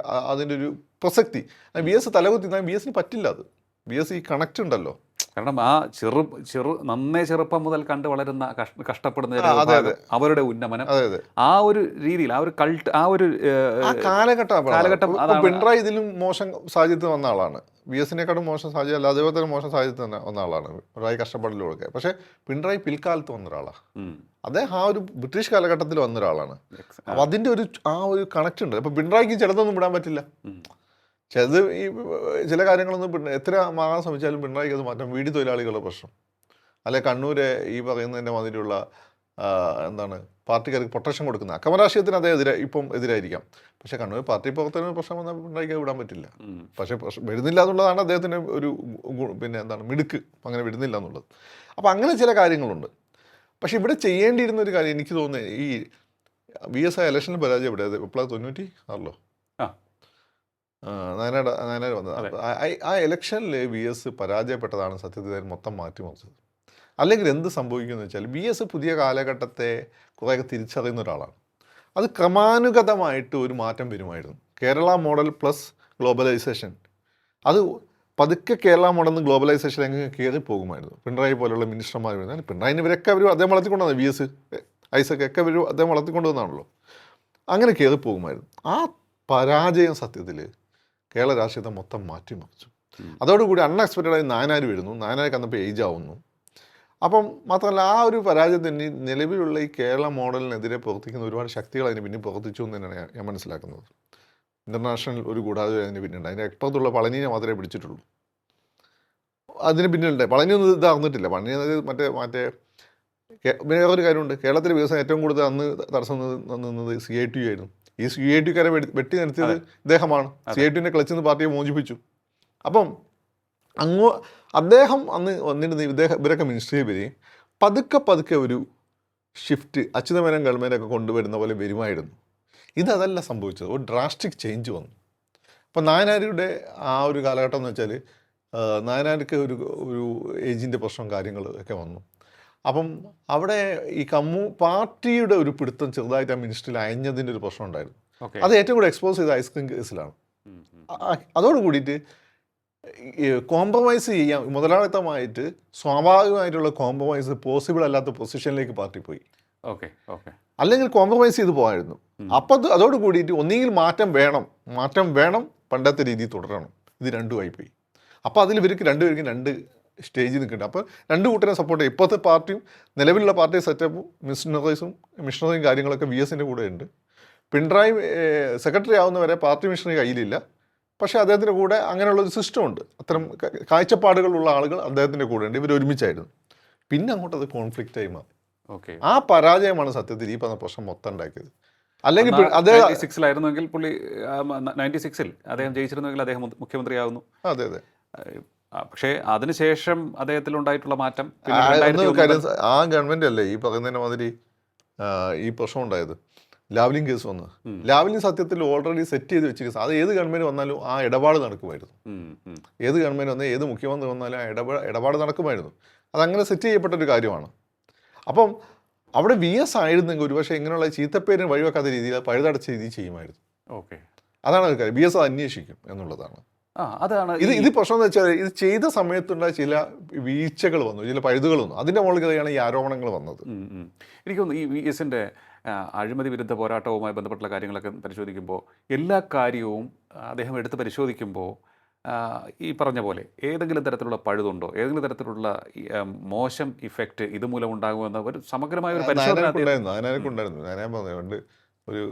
അതിൻ്റെ ഒരു പ്രസക്തി. VS തലകുത്തി VS-ന് പറ്റില്ല. അത് VS ഈ കണക്റ്റ് ഉണ്ടല്ലോ. കാരണം ആ നന്നേ ചെറുപ്പം മുതൽ കണ്ട് വളരുന്ന കഷ്ടപ്പെടുന്ന അവരുടെ ഉന്നമനം, ആ ഒരു രീതിയിൽ, ആ ഒരു കൾട്ട്, ആ ഒരു കാലഘട്ടം പിണറായി ഇതിലും മോശം സാഹചര്യത്തിൽ വന്ന ആളാണ്. VS-നെക്കാളും മോശം സാഹചര്യം അല്ല, അതേപോലെ തന്നെ മോശം സാഹചര്യത്തിൽ വന്ന ആളാണ് പിണറായി കഷ്ടപ്പെടലൊക്കെ. പക്ഷേ പിണറായി പിൽക്കാലത്ത് വന്ന ഒരാളാണ്. അദ്ദേഹം ആ ഒരു ബ്രിട്ടീഷ് കാലഘട്ടത്തിൽ വന്ന ഒരാളാണ്. അപ്പോൾ അതിൻ്റെ ഒരു കണക്റ്റ് ഉണ്ട്. അപ്പോൾ പിണറായിക്ക് ചിലതൊന്നും വിടാൻ പറ്റില്ല. ചില കാര്യങ്ങളൊന്നും എത്ര മാറാൻ ശ്രമിച്ചാലും പിണറായിക്ക് അത് മാറ്റാം. വീടി തൊഴിലാളികളുടെ പ്രശ്നം, അല്ലെ കണ്ണൂരെ ഈ പറയുന്നതിൻ്റെ മാതിരിയുള്ള പാർട്ടിക്കാർക്ക് പ്രൊട്ടക്ഷൻ കൊടുക്കുന്ന അക്രമ രാഷ്ട്രീയത്തിന് ഇപ്പം എതിരായിരിക്കാം. പക്ഷേ കണ്ണൂർ പാർട്ടി പ്രവർത്തന പ്രശ്നം വന്നാൽ പിണറായിക്ക് വിടാൻ പറ്റില്ല. പക്ഷേ വരുന്നില്ല എന്നുള്ളതാണ് അദ്ദേഹത്തിൻ്റെ ഒരു മിടുക്ക്. അങ്ങനെ വിടുന്നില്ല എന്നുള്ളത്. അപ്പോൾ അങ്ങനെ ചില കാര്യങ്ങളുണ്ട്. പക്ഷെ ഇവിടെ ചെയ്യേണ്ടിയിരുന്ന ഒരു കാര്യം എനിക്ക് തോന്നുന്നത്, ഈ VS ഇലക്ഷനിൽ പരാജയപ്പെട്ടത് എപ്പോഴാണ് 96-ലോ നയനാട് വന്നത്. ആ ഇലക്ഷനിൽ VS പരാജയപ്പെട്ടതാണ് സത്യത്തിൽ മൊത്തം മാറ്റിമറിച്ചത്. അല്ലെങ്കിൽ എന്ത് സംഭവിക്കുമെന്ന് വെച്ചാൽ VS പുതിയ കാലഘട്ടത്തെ കുറേയൊക്കെ തിരിച്ചറിയുന്ന ഒരാളാണ്. അത് ക്രമാനുഗതമായിട്ട് ഒരു മാറ്റം വരുമായിരുന്നു. കേരള മോഡൽ പ്ലസ് ഗ്ലോബലൈസേഷൻ, അത് പതുക്കെ കേരള മോഡൽ നിന്ന് ഗ്ലോബലൈസേഷൻ എങ്ങനെ കയറി പോകുമായിരുന്നു. പിണറായി പോലുള്ള മിനിസ്റ്റർമാർ വരുന്നത്, പിണറായിന് ഇവരൊക്കെ അദ്ദേഹം വളർത്തിക്കൊണ്ടുവന്നത്, VS ഐസക് ഒക്കെ അദ്ദേഹം വളർത്തിക്കൊണ്ടുവന്നാണല്ലോ. അങ്ങനെ കയറി പോകുമായിരുന്നു. ആ പരാജയം സത്യത്തിൽ കേരള രാഷ്ട്രീയത്തെ മൊത്തം മാറ്റിമറിച്ചു. അതോടുകൂടി അൺഎക്സ്പെക്റ്റഡായി നായനാർ വരുന്നു. നായനാർക്ക് അന്നപ്പോൾ ഏജ് ആവുന്നു. അപ്പം മാത്രമല്ല, ആ ഒരു പരാജയത്തിന് നിലവിലുള്ള ഈ കേരള മോഡലിനെതിരെ പ്രവർത്തിക്കുന്ന ഒരുപാട് ശക്തികൾ അതിന് പിന്നെ പ്രവർത്തിച്ചു എന്ന് തന്നെയാണ് ഞാൻ മനസ്സിലാക്കുന്നത്. ഇൻ്റർനാഷണൽ ഒരു കൂടാതെ അതിന് പിന്നുണ്ട്. അതിൻ്റെ എക്സ്പെർട്ടുള്ള പളനിയെ മാത്രമേ പിടിച്ചിട്ടുള്ളൂ. അതിന് പിന്നിലുണ്ട്. പളനിയൊന്നും ഇതാർന്നിട്ടില്ല. പളനി മറ്റേ വേറെ ഒരു കാര്യമുണ്ട്. കേരളത്തിലെ വികസനം ഏറ്റവും കൂടുതൽ അന്ന് തടസ്സം നിന്നത് CITU ആയിരുന്നു. ഈ CITUക്കാരെ വെട്ടി നിർത്തിയത് ഇദ്ദേഹമാണ്. CITUവിൻ്റെ ക്ലച്ചിൽ നിന്ന് പാർട്ടിയെ മോചിപ്പിച്ചു. അപ്പം അദ്ദേഹം അന്ന് വന്നിരുന്ന ഇവരൊക്കെ മിനിസ്ട്രിയിൽ വരികയും പതുക്കെ ഒരു ഷിഫ്റ്റ് അച്യുതമേനോൻ ഗവൺമെൻറ്റൊക്കെ കൊണ്ടുവരുന്ന പോലെ വരുമായിരുന്നു. ഇതല്ല സംഭവിച്ചത്. ഒരു ഡ്രാസ്റ്റിക് ചേഞ്ച് വന്നു. അപ്പം നായനാരുടെ ആ ഒരു കാലഘട്ടം എന്ന് വെച്ചാൽ നായനാർക്ക് ഒരു ഏജിൻ്റെ പ്രശ്നം കാര്യങ്ങളൊക്കെ വന്നു. അപ്പം അവിടെ ഈ പാർട്ടിയുടെ ഒരു പിടുത്തം ചെറുതായിട്ട് ആ മിനിസ്ട്രിയിൽ അയഞ്ഞതിൻ്റെ ഒരു പ്രശ്നം ഉണ്ടായിരുന്നു. അത് ഏറ്റവും കൂടെ എക്സ്പോസ് ചെയ്ത ഐസ്ക്രീം കേസിലാണ്. അതോട് കൂടിയിട്ട് കോംപ്രമൈസ് ചെയ്യാൻ മുതലാളിത്തമായിട്ട് സ്വാഭാവികമായിട്ടുള്ള കോംപ്രമൈസ് പോസിബിൾ അല്ലാത്ത പൊസിഷനിലേക്ക് പാർട്ടി പോയി. അല്ലെങ്കിൽ കോംപ്രമൈസ് ചെയ്ത് പോകാമായിരുന്നു. അപ്പം അതോട് കൂടിയിട്ട് ഒന്നുകിൽ മാറ്റം വേണം, പണ്ടത്തെ രീതി തുടരണം. ഇത് രണ്ടുമായി പോയി. അപ്പോൾ അതിൽ രണ്ടുപേർക്കും രണ്ട് സ്റ്റേജിൽ നിൽക്കുന്നുണ്ട്. അപ്പോൾ രണ്ട് കൂട്ടരെ സപ്പോർട്ട് ചെയ്യും. ഇപ്പോഴത്തെ പാർട്ടിയും നിലവിലുള്ള പാർട്ടി സെറ്റപ്പും മിഷണറിയും കാര്യങ്ങളൊക്കെ VS-ൻ്റെ കൂടെ ഉണ്ട്. പിണറായി സെക്രട്ടറി ആവുന്നവരെ പാർട്ടി മിഷണറി കയ്യിലില്ല. പക്ഷേ അദ്ദേഹത്തിൻ്റെ കൂടെ അങ്ങനെയുള്ളൊരു സിസ്റ്റം ഉണ്ട്. അത്തരം കാഴ്ചപ്പാടുകളുള്ള ആളുകൾ അദ്ദേഹത്തിൻ്റെ കൂടെ ഉണ്ട്. ഇവർ ഒരുമിച്ചായിരുന്നു. പിന്നെ അങ്ങോട്ട് അത് കോൺഫ്ലിക്റ്റായി മാറി. ആ പരാജയമാണ് സത്യത്തിൽ ഈ പറഞ്ഞ പ്രശ്നം മൊത്തം ഉണ്ടാക്കിയത്. അല്ലെങ്കിൽ അദ്ദേഹം 96-ലായിരുന്നെങ്കിൽ പുള്ളി 96-ൽ അദ്ദേഹം ജയിച്ചിരുന്നെങ്കിൽ അദ്ദേഹം മുഖ്യമന്ത്രിയാവുന്നു. അതെ. പക്ഷേ അതിനുശേഷം അദ്ദേഹത്തിലുണ്ടായിട്ടുള്ള മാറ്റം ആ, പിന്നെ ഒന്ന് 2001 കാര്യം ആ ഗവൺമെന്റ് അല്ലേ ഈ പറയുന്നതിന് മാതിരി ഈ പ്രശ്നം ഉണ്ടായത്. ലാവ്ലിൻ കേസ് വന്ന് ലാവ്ലിൻ സത്യത്തിൽ ഓൾറെഡി സെറ്റ് ചെയ്ത് വെച്ചിരിക്കുന്നത്. അത് ഏത് ഗവൺമെന്റ് വന്നാലും ആ ഇടപാട് നടക്കുമായിരുന്നു. ഏത് ഗവൺമെന്റ് വന്നാൽ ഏത് മുഖ്യമന്ത്രി വന്നാലും ആ ഇടപാട് നടക്കുമായിരുന്നു. അതങ്ങനെ സെറ്റ് ചെയ്യപ്പെട്ട ഒരു കാര്യമാണ്. അപ്പം അവിടെ VS ആയിരുന്നെങ്കിൽ ഒരുപക്ഷെ ഇങ്ങനെയുള്ള ചീത്തപ്പേരിന് വഴിവെക്കാത്ത രീതിയിൽ പഴുതടച്ച രീതിയിൽ ചെയ്യുമായിരുന്നു. ഓക്കെ. അതാണ് ഒരു കാര്യം. VS അത് അന്വേഷിക്കും എന്നുള്ളതാണ്. അതാണ് ഇത് പ്രശ്നം എന്ന് വെച്ചാൽ ഇത് ചെയ്ത സമയത്തുണ്ടായ ചില വീഴ്ചകൾ വന്നു, ചില പഴുതുകൾ വന്നു. അതിൻ്റെ മുകളിലാണ് ഈ ആരോപണങ്ങൾ വന്നത്. എനിക്ക് തോന്നുന്നു ഈ VS-ന്റെ അഴിമതി വിരുദ്ധ പോരാട്ടവുമായി ബന്ധപ്പെട്ടുള്ള കാര്യങ്ങളൊക്കെ പരിശോധിക്കുമ്പോൾ എല്ലാ കാര്യവും അദ്ദേഹം എടുത്ത് പരിശോധിക്കുമ്പോൾ ഈ പറഞ്ഞ പോലെ ഏതെങ്കിലും തരത്തിലുള്ള പഴുതുണ്ടോ, ഏതെങ്കിലും തരത്തിലുള്ള മോശം ഇഫക്റ്റ് ഇതുമൂലം ഉണ്ടാകുമെന്ന ഒരു സമഗ്രമായ ഒരു പരിശോധന ഉണ്ടായിരുന്നു. ഞാൻ പറഞ്ഞുകൊണ്ട് ഒരു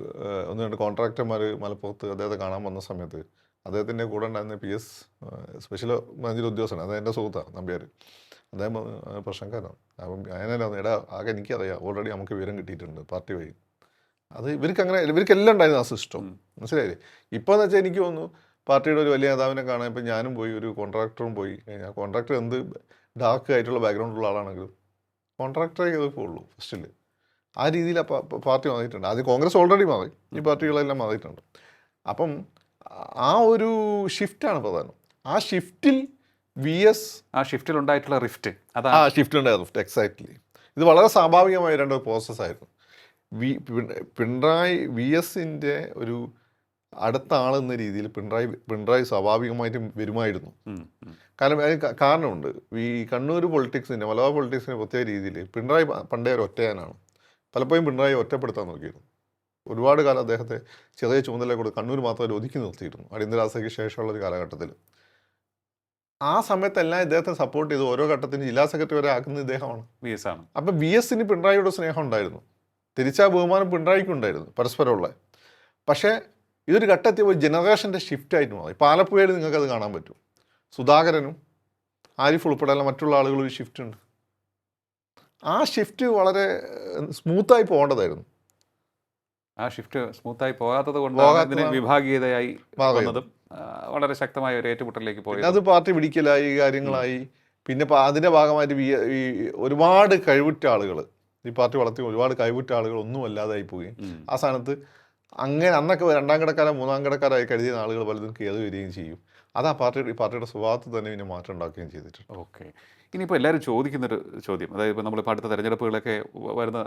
ഒന്ന് രണ്ട് കോൺട്രാക്ടർമാർ മലപ്പുറത്ത് അദ്ദേഹത്തെ കാണാൻ വന്ന സമയത്ത് അദ്ദേഹത്തിൻ്റെ കൂടെ ഉണ്ടായിരുന്ന PS സ്പെഷ്യൽ മാനേജർ ഉദ്യോഗസ്ഥനാണ്. അത് എൻ്റെ സുഹൃത്താണ് നമ്പ്യാർ. അദ്ദേഹം പ്രശ്നക്കാരാണ്. അപ്പം ഞാനെല്ലാം എടാ ആകെ എനിക്കറിയാം, ഓൾറെഡി നമുക്ക് വിവരം കിട്ടിയിട്ടുണ്ട് പാർട്ടി വഴി. അത് ഇവർക്കെല്ലാം ഉണ്ടായിരുന്നു ആ സിസ്റ്റം. മനസ്സിലായില്ലേ? ഇപ്പോൾ എന്ന് വെച്ചാൽ എനിക്ക് തോന്നുന്നു പാർട്ടിയുടെ ഒരു വലിയ നേതാവിനെ കാണാൻ ഇപ്പം ഞാനും പോയി, ഒരു കോൺട്രാക്ടറും പോയി കഴിഞ്ഞാൽ കോൺട്രാക്ടർ എന്ത് ഡാർക്ക് ആയിട്ടുള്ള ബാക്ക്ഗ്രൗണ്ടുള്ള ആളാണെങ്കിലും കോൺട്രാക്ടറെ പോകുള്ളൂ ഫസ്റ്റിൽ. ആ രീതിയിൽ പാർട്ടി മാറിയിട്ടുണ്ട്. ആദ്യം കോൺഗ്രസ് ഓൾറെഡി മാറി, ഈ പാർട്ടികളെല്ലാം മാറിയിട്ടുണ്ട്. അപ്പം ആ ഒരു ഷിഫ്റ്റാണ് പ്രധാനം. ആ ഷിഫ്റ്റിൽ VS ഉണ്ടായിട്ടുള്ള റിഫ്റ്റ് ഉണ്ടായിരുന്നു. എക്സാക്ട്ലി. ഇത് വളരെ സ്വാഭാവികമായ രണ്ട് പ്രോസസ്സായിരുന്നു. പിണറായി VS-ന്റെ ഒരു അടുത്ത ആളെന്ന രീതിയിൽ പിണറായി സ്വാഭാവികമായിട്ടും വരുമായിരുന്നു. കാരണം അതിന് കാരണമുണ്ട്. ഈ കണ്ണൂർ പൊളിറ്റിക്സിൻ്റെ മലബാർ പൊളിറ്റിക്സിൻ്റെ പ്രത്യേക രീതിയിൽ പിണറായി പണ്ടേ ഒരു ഒറ്റയാനാണ്. പലപ്പോഴും പിണറായി ഒറ്റപ്പെടുത്താൻ നോക്കിയിരുന്നു. ഒരുപാട് കാലം അദ്ദേഹത്തെ ചെറിയ ചുമതല കൊടുത്ത് കണ്ണൂർ മാത്രമല്ല ഒതുക്കി നിർത്തിയിരുന്നു അടിയന്തരാവസ്ഥയ്ക്ക് ശേഷമുള്ള ഒരു കാലഘട്ടത്തിൽ. ആ സമയത്തെല്ലാം ഇദ്ദേഹത്തെ സപ്പോർട്ട് ചെയ്ത് ഓരോ ഘട്ടത്തിന് ജില്ലാ സെക്രട്ടറി വരെ ആക്കുന്ന ഇദ്ദേഹമാണ്. VS ആണ്. അപ്പം VS-ന് പിണറായിയോട് സ്നേഹം ഉണ്ടായിരുന്നു, തിരിച്ചാ ബഹുമാനം പിണറായിക്കും ഉണ്ടായിരുന്നു, പരസ്പരമുള്ള. പക്ഷേ ഇതൊരു ഘട്ടത്തിൽ ജനറേഷൻ്റെ ഷിഫ്റ്റായിട്ട് മാറി. ഇപ്പോൾ ആലപ്പുഴയിൽ നിങ്ങൾക്കത് കാണാൻ പറ്റും. സുധാകരനും ആരിഫ് ഉൾപ്പെടെയുള്ള മറ്റുള്ള ആളുകളും ഒരു ഷിഫ്റ്റ് ഉണ്ട്. ആ ഷിഫ്റ്റ് വളരെ സ്മൂത്തായി പോകേണ്ടതായിരുന്നു. ആ ഷിഫ്റ്റ് സ്മൂത്തായി പോകാത്തത് കൊണ്ടാണ് ഇതിന് വിഭാഗീയതയായി വന്നതും വളരെ ശക്തമായ ഒരു ഏറ്റുമുട്ടലിലേക്ക് പോയി. അത് പാർട്ടി പിടിക്കലായി, കാര്യങ്ങളായി. പിന്നെ അതിൻ്റെ ഭാഗമായിട്ട് ഈ ഒരുപാട് കഴിവുറ്റ ആളുകൾ, ഈ പാർട്ടി വളർത്തി ഒരുപാട് കഴിവുറ്റ ആളുകൾ ഒന്നും അല്ലാതായി പോവുകയും ആ സ്ഥാനത്ത് അങ്ങനെ അന്നൊക്കെ രണ്ടാം കിടക്കാരോ മൂന്നാം കിടക്കാരായി കരുതിയ ആളുകൾ പലതും കയറി വരികയും ചെയ്യും. അത് ആ പാർട്ടിയുടെ സ്വഭാവത്തിൽ തന്നെ പിന്നെ മാറ്റം ഉണ്ടാക്കുകയും ചെയ്തിട്ടുണ്ട്. ഓക്കെ. ഇനിയിപ്പോൾ എല്ലാവരും ചോദിക്കുന്നൊരു ചോദ്യം, അതായത് ഇപ്പോൾ നമ്മളിപ്പോൾ അടുത്ത തെരഞ്ഞെടുപ്പുകളൊക്കെ വരുന്ന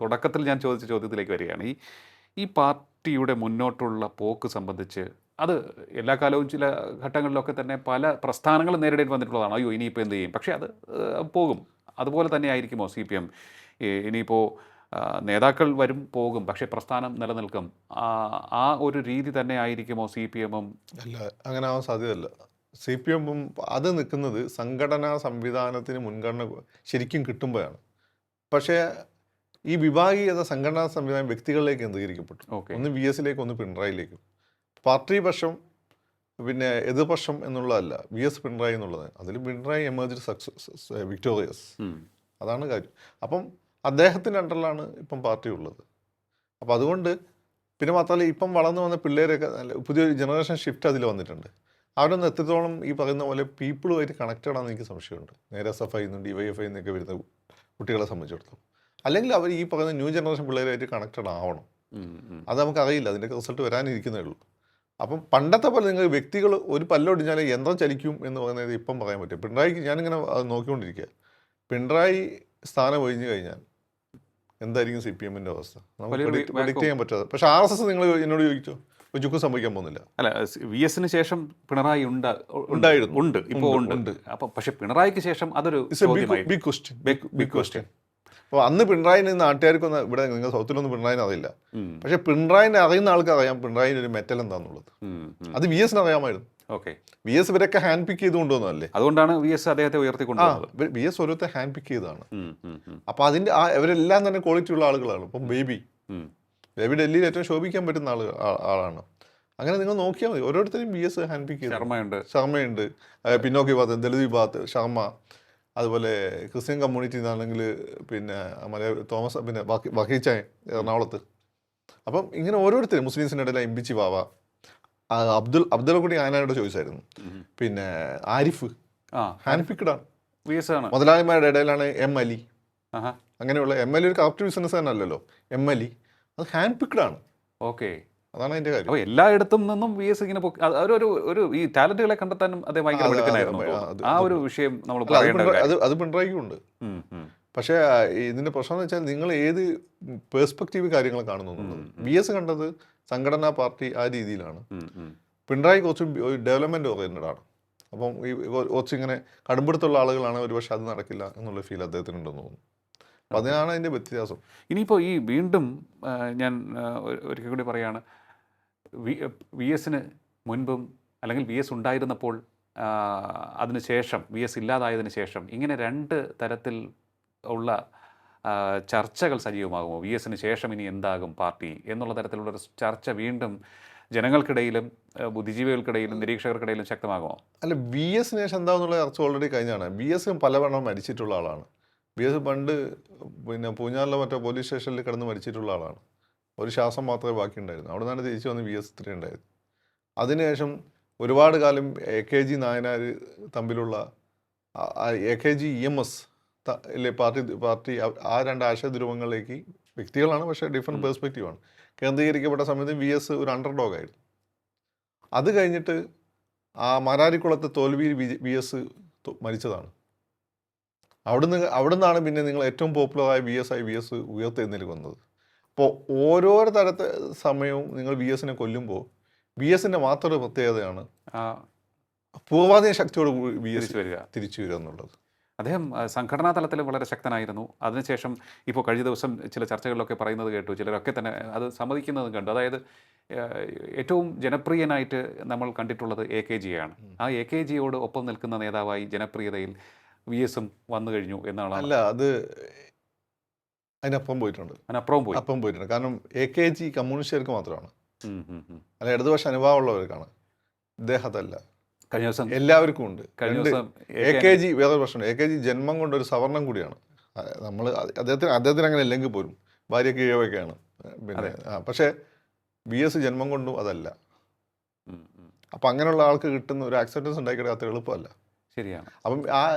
തുടക്കത്തിൽ ഞാൻ ചോദിച്ച ചോദ്യത്തിലേക്ക് വരികയാണ്. ഈ പാർട്ടിയുടെ മുന്നോട്ടുള്ള പോക്ക് സംബന്ധിച്ച് അത് എല്ലാ കാലവും ചില ഘട്ടങ്ങളിലൊക്കെ തന്നെ പല പ്രസ്ഥാനങ്ങളും നേരിടേണ്ടി വന്നിട്ടുള്ളതാണ്. അയ്യോ ഇനിയിപ്പോൾ എന്ത് ചെയ്യും, പക്ഷേ അത് പോകും. അതുപോലെ തന്നെ ആയിരിക്കുമോ CPM? ഇനിയിപ്പോൾ നേതാക്കൾ വരും പോകും, പക്ഷേ പ്രസ്ഥാനം നിലനിൽക്കും. ആ ഒരു രീതി തന്നെ ആയിരിക്കുമോ CPM-ഉം? അല്ല, അങ്ങനെ ആവാൻ സാധ്യതയല്ല. CPM-ഉം അത് നിൽക്കുന്നത് സംഘടനാ സംവിധാനത്തിന് മുൻഗണന ശരിക്കും കിട്ടുമ്പോഴാണ്. പക്ഷേ ഈ വിഭാഗീയത സംഘടനാ സംവിധാനം വ്യക്തികളിലേക്ക് കേന്ദ്രീകരിക്കപ്പെട്ടു. ഒന്ന് VS-ലേക്ക്, ഒന്ന് പിണറായിലേക്കും. പാർട്ടി പക്ഷം പിന്നെ എതിർപക്ഷം എന്നുള്ളതല്ല, VS പിണറായി എന്നുള്ളത്. അതിൽ പിണറായി എമർജ് സക്സസ് വിക്ടോറിയസ്. അതാണ് കാര്യം. അപ്പം അദ്ദേഹത്തിൻ്റെ അണ്ടറിലാണ് ഇപ്പം പാർട്ടി ഉള്ളത്. അപ്പം അതുകൊണ്ട് പിന്നെ മാത്രമല്ല ഇപ്പം വളർന്നു വന്ന പിള്ളേരൊക്കെ പുതിയൊരു ജനറേഷൻ ഷിഫ്റ്റ് അതിൽ വന്നിട്ടുണ്ട്. അവരൊന്നും എത്രത്തോളം ഈ പറയുന്ന പോലെ പീപ്പിളുമായിട്ട് കണക്റ്റഡ് ആണെന്ന് എനിക്ക് സംശയമുണ്ട്. നേരെ SFI നിന്നും DYFI എന്നൊക്കെ വരുന്ന കുട്ടികളെ സംബന്ധിച്ചിടത്തോളം. അല്ലെങ്കിൽ അവർ ഈ പറയുന്ന ന്യൂ ജനറേഷൻ പിള്ളേരുമായിട്ട് കണക്റ്റഡ് ആവണം. അത് നമുക്കറിയില്ല, അതിൻ്റെ റിസൾട്ട് വരാനിരിക്കുന്നേ ഉള്ളൂ. അപ്പം പണ്ടത്തെ പോലെ നിങ്ങൾ വ്യക്തികൾ ഒരു പല്ലൊടിഞ്ഞാൽ യന്ത്രം ചലിക്കും എന്ന് പറയുന്നത് ഇപ്പം പറയാൻ പറ്റും. പിണറായിക്ക് ഞാനിങ്ങനെ അത് നോക്കിക്കൊണ്ടിരിക്കുക. പിണറായി സ്ഥാനം ഒഴിഞ്ഞു കഴിഞ്ഞാൽ എന്തായിരിക്കും CPM-ന്റെ അവസ്ഥ നമുക്ക് പ്രെഡിക്റ്റ് ചെയ്യാൻ പറ്റാതെ. പക്ഷേ RSS നിങ്ങൾ എന്നോട് ചോദിച്ചോ, ഒരു ചുക്കും സംഭവിക്കാൻ പോകുന്നില്ല. അല്ല, VS-ന് ശേഷം പിണറായി ഉണ്ട്, ഇപ്പോൾ ഉണ്ട്. അപ്പം പക്ഷേ പിണറായിക്ക് ശേഷം അതൊരു ബിഗ് ക്വസ്റ്റ്യൻ. അപ്പോൾ അന്ന് പിണറായിനെ നാട്ടുകാർക്കൊന്നും ഇവിടെ നിങ്ങൾ സൗത്തിലൊന്നും പിണറായിനെ അറിയില്ല. പക്ഷെ പിണറായിനെ അറിയുന്ന ആൾക്കറിയാം പിണറായിൻ്റെ ഒരു മെറ്റൽ എന്താണെന്നുള്ളത്. അത് VS-ന് അറിയാമായിരുന്നു. ഓക്കെ. VS ഇവരൊക്കെ ഹാൻഡ് പിക്ക് ചെയ്തുകൊണ്ടുവന്നല്ലേ. അതുകൊണ്ടാണ് VS അദ്ദേഹത്തെ ഉയർത്തിക്കൊണ്ടുവന്നത്. VS ഓരോരുത്തർ ഹാൻഡ് പിക്ക് ചെയ്തതാണ്. അപ്പോൾ അതിൻ്റെ ഇവരെല്ലാം തന്നെ ക്വാളിറ്റി ഉള്ള ആളുകളാണ്. ഇപ്പം ബേബി ഡൽഹിയിൽ ഏറ്റവും ശോഭിക്കാൻ പറ്റുന്ന ആളാണ്. അങ്ങനെ നിങ്ങൾ നോക്കിയാൽ മതി. ഓരോരുത്തരും VS ഹാൻഡ് പിക്ക് ചെയ്തു. ശർമ്മയുണ്ട്, പിന്നോക്കി വിഭാഗത്ത് ദളിത് വിഭാഗത്ത് ശർമ്മ, അതുപോലെ ക്രിസ്ത്യൻ കമ്മ്യൂണിറ്റി എന്നാണെങ്കിൽ പിന്നെ തോമസ്, പിന്നെ വക്കീച്ചായൻ എറണാകുളത്ത്. അപ്പം ഇങ്ങനെ ഓരോരുത്തരും മുസ്ലിംസിൻ്റെ ഇടയിൽ ഇമ്പിച്ചി ബാവ, അബ്ദുള്ള കുട്ടി ആനാനോട് ചോദിച്ചായിരുന്നു. പിന്നെ ആരിഫ് ആ ഹാൻഡ് പിക്ഡ് ആണ്. VS ആണ്. മുതലാളിമാരുടെ ഇടയിലാണ് എം അലി, ആഹാ, അങ്ങനെയുള്ള എം അലി ഒരു കറക്റ്റ് ബിസിനസ് തന്നെ അല്ലല്ലോ. എം അലി അത് ഹാൻഡ് പിക്ഡ് ആണ്. ഓക്കെ. അതാണ് അതിന്റെ കാര്യം. അപ്പോൾ എല്ലായിടത്തും നിന്നും VS ഇങ്ങനെ ഒരു ഈ ടാലന്റുകളെ കണ്ടെത്താനും അതേ ഭയങ്കര മിടുക്കനായിരുന്നു എന്ന് തോന്നുന്നു. ആ ഒരു വിഷയം നമ്മൾ അല്ല, പറയേണ്ട ഒരു കാര്യം. അത് പിണറായിക്കും ഉണ്ട്. ഉം, ഉം. പക്ഷേ ഇതിന്റെ പ്രശ്നം എന്ന് വെച്ചാൽ നിങ്ങൾ ഏത് പേഴ്സ്പെക്റ്റീവ് കാര്യങ്ങൾ കാണുന്നു. VS കണ്ടത് സംഘടനാ പാർട്ടി ആ രീതിയിലാണ്. ഉം, ഉം. പിണറായി കുറച്ച് ഡെവലപ്മെന്റ് ഓറിയന്റഡ് ആണ്. അപ്പം ഈ കുറച്ച് ഇങ്ങനെ കടുംപിടുത്തുള്ള ആളുകളാണ് ഒരുപക്ഷെ അത് നടക്കില്ല എന്നുള്ള ഫീൽ അദ്ദേഹത്തിനുണ്ടെന്ന് തോന്നുന്നു. അപ്പം അതിനാണ് അതിന്റെ വ്യത്യാസം. ഇനിയിപ്പോൾ ഈ വീണ്ടും ഞാൻ ഒരിക്കൽ കൂടി പറയാണ്, VSന് മുൻപും അല്ലെങ്കിൽ VS ഉണ്ടായിരുന്നപ്പോൾ അതിനുശേഷം VS ഇല്ലാതായതിനു ശേഷം ഇങ്ങനെ രണ്ട് തരത്തിൽ ഉള്ള ചർച്ചകൾ സജീവമാകുമോ? VSന് ശേഷം ഇനി എന്താകും പാർട്ടി എന്നുള്ള തരത്തിലുള്ളൊരു ചർച്ച വീണ്ടും ജനങ്ങൾക്കിടയിലും ബുദ്ധിജീവികൾക്കിടയിലും നിരീക്ഷകർക്കിടയിലും ശക്തമാകുമോ? അല്ല, VSന് ശേഷം എന്താണെന്നുള്ള ചർച്ച ഓൾറെഡി കഴിഞ്ഞാണ്. VS പലവണ്ണം മരിച്ചിട്ടുള്ള ആളാണ്. VS പണ്ട് പിന്നെ പൂഞ്ഞാറിലെ മറ്റേ പോലീസ് സ്റ്റേഷനിൽ കിടന്ന് മരിച്ചിട്ടുള്ള ആളാണ്. ഒരു ശ്വാസം മാത്രമേ ബാക്കിയുണ്ടായിരുന്നു. അവിടെ നിന്നാണ് തിരിച്ചു വന്ന് VS ഇത്രയും ഉണ്ടായത്. അതിനുശേഷം ഒരുപാട് കാലം AKG നായനാർ തമ്മിലുള്ള AKG EMS പാർട്ടി ആ രണ്ട് ആശയ ധ്രുവങ്ങളിലേക്ക് വ്യക്തികളാണ്, പക്ഷേ ഡിഫറെൻറ്റ് പേഴ്സ്പെക്റ്റീവാണ്, കേന്ദ്രീകരിക്കപ്പെട്ട സമയത്ത് VS ഒരു അണ്ടർ ഡോഗ് ആയിരുന്നു. അത് കഴിഞ്ഞിട്ട് ആ മാരാരിക്കുളത്തെ തോൽവിയിൽ VS മരിച്ചതാണ്. അവിടുന്നാണ് പിന്നെ നിങ്ങൾ ഏറ്റവും പോപ്പുലറായ VS ഉയർത്തെഴുന്നേൽക്ക് വന്നത്. അപ്പോൾ ഓരോരോ തരത്തെ സമയവും നിങ്ങൾ VSനെ കൊല്ലുമ്പോൾ VSൻ്റെ മാത്രം ഒരു പ്രത്യേകതയാണ് പൂർവാധീന ശക്തിയോട് VS തിരിച്ചു വരിക എന്നുള്ളത്. അദ്ദേഹം സംഘടനാ തലത്തിൽ വളരെ ശക്തനായിരുന്നു. അതിനുശേഷം ഇപ്പോൾ കഴിഞ്ഞ ദിവസം ചില ചർച്ചകളിലൊക്കെ പറയുന്നത് കേട്ടു, ചിലരൊക്കെ തന്നെ അത് സമ്മതിക്കുന്നതും കണ്ടു. അതായത് ഏറ്റവും ജനപ്രിയനായിട്ട് നമ്മൾ കണ്ടിട്ടുള്ളത് AKGയാണ്. ആ AKGയോട് ഒപ്പം നിൽക്കുന്ന നേതാവായി ജനപ്രിയതയിൽ VSും വന്നു കഴിഞ്ഞു എന്നാണ്. അല്ല, അത് അതിനപ്പുറം പോയിട്ടുണ്ട്. അപ്പം പോയിട്ടുണ്ട്. കാരണം AKG കമ്മ്യൂണിസ്റ്റുകാർക്ക് മാത്രമാണ്, അല്ല ഇടതുപക്ഷ അനുഭാവമുള്ളവർക്കാണ്. ഇദ്ദേഹത്തല്ല, കഴിഞ്ഞ ദിവസം എല്ലാവർക്കും ഉണ്ട്. കഴിഞ്ഞ ദിവസം AKG വേറൊരു പ്രശ്നമുണ്ട്. AKG ജന്മം കൊണ്ട് ഒരു സവർണം കൂടിയാണ്. നമ്മൾ അദ്ദേഹത്തിന് അങ്ങനെ അല്ലെങ്കിൽ പോലും ഭാര്യ കീഴവൊക്കെയാണ് പിന്നെ. പക്ഷേ VS ജന്മം കൊണ്ടും അതല്ല. അപ്പം അങ്ങനെയുള്ള ആൾക്ക് കിട്ടുന്ന ഒരു ആക്സെപ്റ്റൻസ് ഉണ്ടാക്കിയിട്ട് അത്ര എളുപ്പമല്ല. ശരിയാണ്. അപ്പം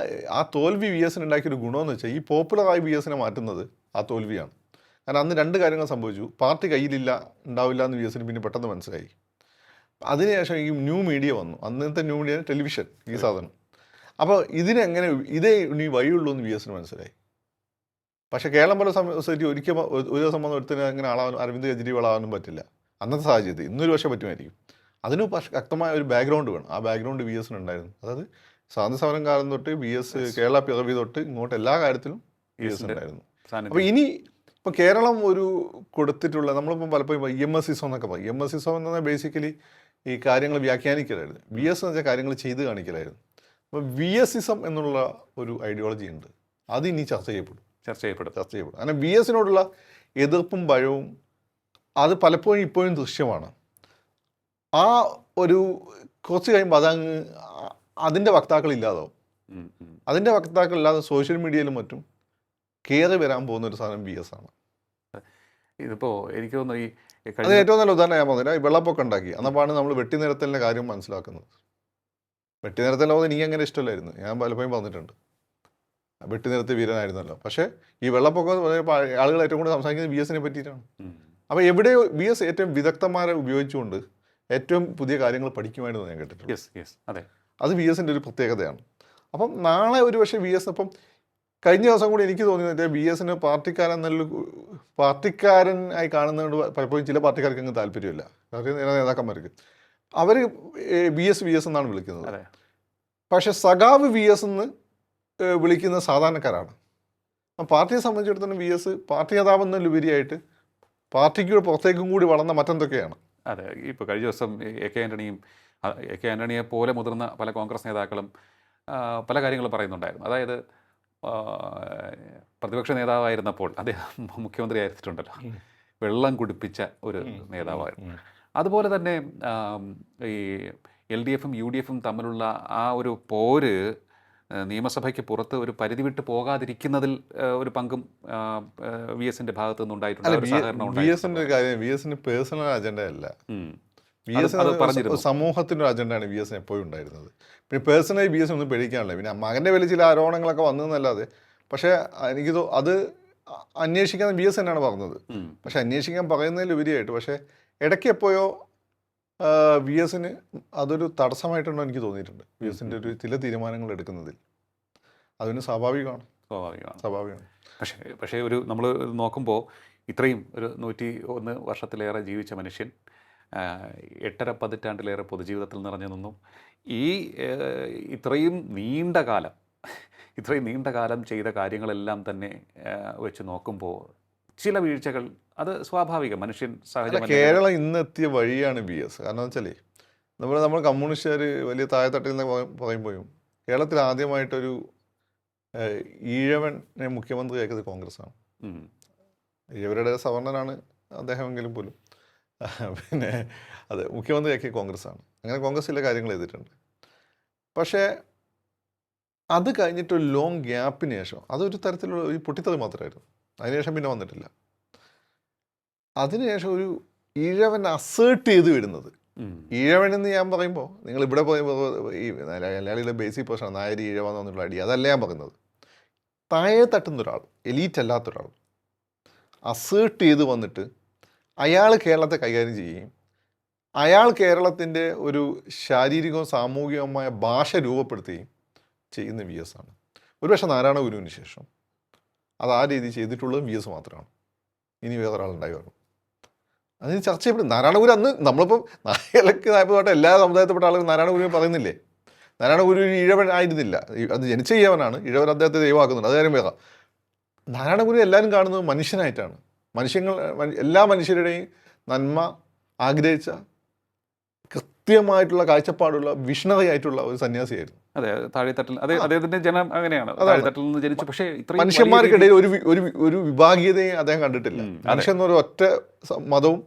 ആ തോൽവി VSന് ഉണ്ടാക്കിയൊരു ഗുണമെന്ന് വെച്ചാൽ ഈ പോപ്പുലറായി VSനെ മാറ്റുന്നത് ആ തോൽവിയാണ്. കാരണം അന്ന് രണ്ട് കാര്യങ്ങൾ സംഭവിച്ചു. പാർട്ടി കയ്യിലില്ല, ഉണ്ടാവില്ല എന്ന് VSന് പിന്നെ പെട്ടെന്ന് മനസ്സിലായി. അതിനുശേഷം ഈ ന്യൂ മീഡിയ വന്നു. അന്നത്തെ ന്യൂ മീഡിയ ടെലിവിഷൻ, ഈ സാധനം. അപ്പോൾ ഇതിനെങ്ങനെ ഇതേ ഇനി വഴിയുള്ളൂ എന്ന് VSന് മനസ്സിലായി. പക്ഷേ കേരളം പോലെ സൊസൈറ്റി ഒരിക്കലും ഒരു ദിവസം വന്ന് ഒരുത്തിന് അങ്ങനെ ആളാവാനും അരവിന്ദ് കെജ്രിവാൾ ആവാനും പറ്റില്ല അന്നത്തെ സാഹചര്യത്തിൽ. ഇന്നൊരു പക്ഷേ പറ്റുമായിരിക്കും. അതിന് ശക്തമായ ഒരു ബാക്ക്ഗ്രൗണ്ട് വേണം. ആ ബാക്ക്ഗ്രൗണ്ട് VSന് ഉണ്ടായിരുന്നു. അതായത് സ്വാതന്ത്ര്യ സമരം കാലം തൊട്ട് VS കേരള പിറവി തൊട്ട് ഇങ്ങോട്ട് എല്ലാ കാര്യത്തിലും VS ഉണ്ടായിരുന്നു. അപ്പോൾ ഇനി ഇപ്പോൾ കേരളം ഒരു കൊടുത്തിട്ടുള്ള നമ്മളിപ്പം പലപ്പോഴും EMSism എന്നൊക്കെ പറയും. EMSism എന്ന് പറഞ്ഞാൽ ബേസിക്കലി ഈ കാര്യങ്ങൾ വ്യാഖ്യാനിക്കലായിരുന്നു. VS എന്ന് വെച്ചാൽ കാര്യങ്ങൾ ചെയ്ത് കാണിക്കലായിരുന്നു. അപ്പോൾ VSism എന്നുള്ള ഒരു ഐഡിയോളജി ഉണ്ട്. അത് ഇനി ചർച്ച ചെയ്യപ്പെടും. കാരണം VSനോടുള്ള എതിർപ്പും ഭയവും അത് പലപ്പോഴും ഇപ്പോഴും ദൃശ്യമാണ്. ആ ഒരു കുറച്ച് കഴിയുമ്പോൾ അതങ്ങ് അതിൻ്റെ വക്താക്കൾ ഇല്ലാതാവും. അതിൻ്റെ വക്താക്കൾ ഇല്ലാതെ സോഷ്യൽ മീഡിയയിലും മറ്റും കയറി വരാൻ പോകുന്ന ഒരു സാധനം VS ആണ്. ഇതിപ്പോൾ എനിക്ക് തോന്നുന്നു ഈ അത് ഏറ്റവും നല്ല ഉദാഹരണം ഞാൻ പറഞ്ഞില്ല. ഈ വെള്ളപ്പൊക്കം ഉണ്ടാക്കി അന്നപ്പാണ് നമ്മൾ വെട്ടിനിരത്തലിൻ്റെ കാര്യം മനസ്സിലാക്കുന്നത്. വെട്ടിനിരത്തൽ എനിക്ക് അങ്ങനെ ഇഷ്ടമല്ലായിരുന്നു. ഞാൻ പലപ്പോഴും പറഞ്ഞിട്ടുണ്ട്, വെട്ടിനിരത്തി വീരനായിരുന്നല്ലോ. പക്ഷേ ഈ വെള്ളപ്പൊക്കം ആളുകൾ ഏറ്റവും കൂടുതൽ സംസാരിക്കുന്നത് VSനെ പറ്റിയിട്ടാണ്. അപ്പോൾ എവിടെ VS ഏറ്റവും വിദഗ്ധന്മാരെ ഉപയോഗിച്ചുകൊണ്ട് ഏറ്റവും പുതിയ കാര്യങ്ങൾ പഠിക്കുമായിരുന്നു ഞാൻ കേട്ടിട്ടുണ്ട്. അതെ, അത് VSൻ്റെ ഒരു പ്രത്യേകതയാണ്. അപ്പം നാളെ ഒരു പക്ഷേ VS അപ്പം കഴിഞ്ഞ ദിവസം കൂടി എനിക്ക് തോന്നിയത് VSന് പാർട്ടിക്കാരനായി കാണുന്നതുകൊണ്ട് പലപ്പോഴും ചില പാർട്ടിക്കാർക്ക് അങ്ങ് താല്പര്യമില്ല. നേതാക്കന്മാർക്ക് അവർ VS എന്നാണ് വിളിക്കുന്നത്. പക്ഷെ സഖാവ് VS എന്ന് വിളിക്കുന്ന സാധാരണക്കാരാണ്. അപ്പം പാർട്ടിയെ സംബന്ധിച്ചിടത്തോളം VS പാർട്ടി നേതാവെന്നതിലുപരിയായിട്ട് പാർട്ടിക്ക് പുറത്തേക്കും കൂടി വളർന്ന മറ്റെന്തൊക്കെയാണ്. അതെ, ഇപ്പോൾ കഴിഞ്ഞ ദിവസം AK ആൻ്റണിയെ പോലെ മുതിർന്ന പല കോൺഗ്രസ് നേതാക്കളും പല കാര്യങ്ങളും പറയുന്നുണ്ടായിരുന്നു. അതായത് പ്രതിപക്ഷ നേതാവായിരുന്നപ്പോൾ അദ്ദേഹം മുഖ്യമന്ത്രി ആയിരുന്നിട്ടുണ്ടല്ലോ, വെള്ളം കുടിപ്പിച്ച ഒരു നേതാവായിരുന്നു. അതുപോലെ തന്നെ ഈ LDFും UDFും തമ്മിലുള്ള ആ ഒരു പോര് നിയമസഭയ്ക്ക് പുറത്ത് ഒരു പരിധി വിട്ട് പോകാതിരിക്കുന്നതിൽ ഒരു പങ്കും VSൻ്റെ ഭാഗത്തു നിന്നുണ്ടായിട്ടുണ്ട്. VSൻ്റെ കാര്യം VSന് പേഴ്സണൽ അജണ്ട അല്ല. വി അത് എസിന് പറഞ്ഞിരുന്നു. സമൂഹത്തിൻ്റെ ഒരു അജണ്ടയാണ് വി എസിന് എപ്പോഴും ഉണ്ടായിരുന്നത്. പിന്നെ പേഴ്സണലി വി എസ് ഒന്നും പേടിക്കാനില്ല. പിന്നെ മകൻ്റെ വലിയ ചില ആരോപണങ്ങളൊക്കെ വന്നതെന്നല്ലാതെ, പക്ഷേ എനിക്ക് അത് അന്വേഷിക്കാൻ വി എസ് തന്നെയാണ് പറഞ്ഞത്. പക്ഷെ അന്വേഷിക്കാൻ പറയുന്നതിലുപരിയായിട്ട് പക്ഷേ ഇടയ്ക്ക് എപ്പോഴോ വി എസിന് അതൊരു തടസ്സമായിട്ടുണ്ടോ എനിക്ക് തോന്നിയിട്ടുണ്ട്. വി എസിൻ്റെ ഒരു ചില തീരുമാനങ്ങൾ എടുക്കുന്നതിൽ അതിന് സ്വാഭാവികമാണ്. സ്വാഭാവികമാണ്. പക്ഷേ ഒരു നമ്മൾ നോക്കുമ്പോൾ ഇത്രയും ഒരു 101 വർഷത്തിലേറെ ജീവിച്ച മനുഷ്യൻ, 8.5 പതിറ്റാണ്ടിലേറെ പൊതുജീവിതത്തിൽ നിറഞ്ഞു നിന്നും ഈ ഇത്രയും നീണ്ട കാലം ചെയ്ത കാര്യങ്ങളെല്ലാം തന്നെ വെച്ച് നോക്കുമ്പോൾ ചില വീഴ്ചകൾ അത് സ്വാഭാവികം, മനുഷ്യൻ സഹജം. കേരളം ഇന്നെത്തിയ വഴിയാണ് വി എസ്. കാരണം എന്ന് വെച്ചാൽ നമ്മൾ കമ്മ്യൂണിസ്റ്റുകാർ വലിയ താഴെത്തട്ടിൽ നിന്ന് പറയുമ്പോഴും കേരളത്തിൽ ആദ്യമായിട്ടൊരു ഈഴവനെ മുഖ്യമന്ത്രിയാക്കിയത് കോൺഗ്രസ്സാണ്. ഈഴവരുടെ സവർണനാണ് അദ്ദേഹമെങ്കിലും പോലും. പിന്നെ അതെ, മുഖ്യമന്ത്രിയാക്കിയ കോൺഗ്രസ്സാണ്. അങ്ങനെ കോൺഗ്രസ് ചില കാര്യങ്ങൾ ചെയ്തിട്ടുണ്ട്. പക്ഷേ അത് കഴിഞ്ഞിട്ടൊരു ലോങ് ഗ്യാപ്പിന് ശേഷം അതൊരു തരത്തിലുള്ള ഒരു പൊട്ടിത്തെറി മാത്രമായിരുന്നു. അതിനുശേഷം പിന്നെ വന്നിട്ടില്ല. അതിനുശേഷം ഒരു ഈഴവൻ അസേർട്ട് ചെയ്ത് വരുന്നത്, ഈഴവൻ എന്ന് ഞാൻ പറയുമ്പോൾ നിങ്ങൾ ഇവിടെ പറയുമ്പോൾ ഈ മലയാളിയുടെ ബേസിക് പ്രശ്നം നായരി ഈഴവെന്ന് പറഞ്ഞിട്ടുള്ള അടി, അതല്ല ഞാൻ പറയുന്നത്. താഴെ തട്ടുന്ന ഒരാൾ, എലീറ്റ് അല്ലാത്തൊരാൾ അസേർട്ട് ചെയ്ത് വന്നിട്ട് അയാൾ കേരളത്തെ കൈകാര്യം ചെയ്യുകയും അയാൾ കേരളത്തിൻ്റെ ഒരു ശാരീരികവും സാമൂഹികവുമായ ഭാഷ രൂപപ്പെടുത്തുകയും ചെയ്യുന്ന വി എസ് ആണ്. ഒരുപക്ഷെ നാരായണ ഗുരുവിന് ശേഷം അത് ആ രീതി ചെയ്തിട്ടുള്ളത് വി എസ് മാത്രമാണ്. ഇനി വേറൊരാളുണ്ടായി വരണം. അതിന് ചർച്ച ചെയ്യപ്പെടും. നാരായണ ഗുരു അന്ന് നമ്മളിപ്പം നായകൾക്ക് നായപ്പത്തോട്ട് എല്ലാ സമുദായത്തിൽപ്പെട്ട ആളുകൾ നാരായണ ഗുരുവിനെ പറയുന്നില്ലേ? നാരായണ ഗുരു ഈഴവൻ ആയിരുന്നില്ല, അത് ജനിച്ച ഈഴവനാണ്. ഈഴവൻ അദ്ദേഹത്തെ ദൈവമാക്കുന്നുണ്ട്, അത് കാര്യം വേഗം. നാരായണ ഗുരു എല്ലാവരും കാണുന്നത് മനുഷ്യനായിട്ടാണ്. എല്ലാ മനുഷ്യരുടെയും നന്മ ആഗ്രഹിച്ച കൃത്യമായിട്ടുള്ള കാഴ്ചപ്പാടുള്ള വിഷണറി ആയിട്ടുള്ള ഒരു സന്യാസിയായിരുന്നു. അതെ, താഴെത്തട്ടിൽ അദ്ദേഹത്തിന്റെ ജനം അങ്ങനെയാണ്, താഴെത്തട്ടിൽ നിന്ന് ജനിച്ചു. പക്ഷേ മനുഷ്യന്മാർക്കിടയിൽ ഒരു വിഭാഗീയതയും അദ്ദേഹം കണ്ടിട്ടില്ല. മനുഷ്യൻ എന്നൊരു ഒറ്റ മതവും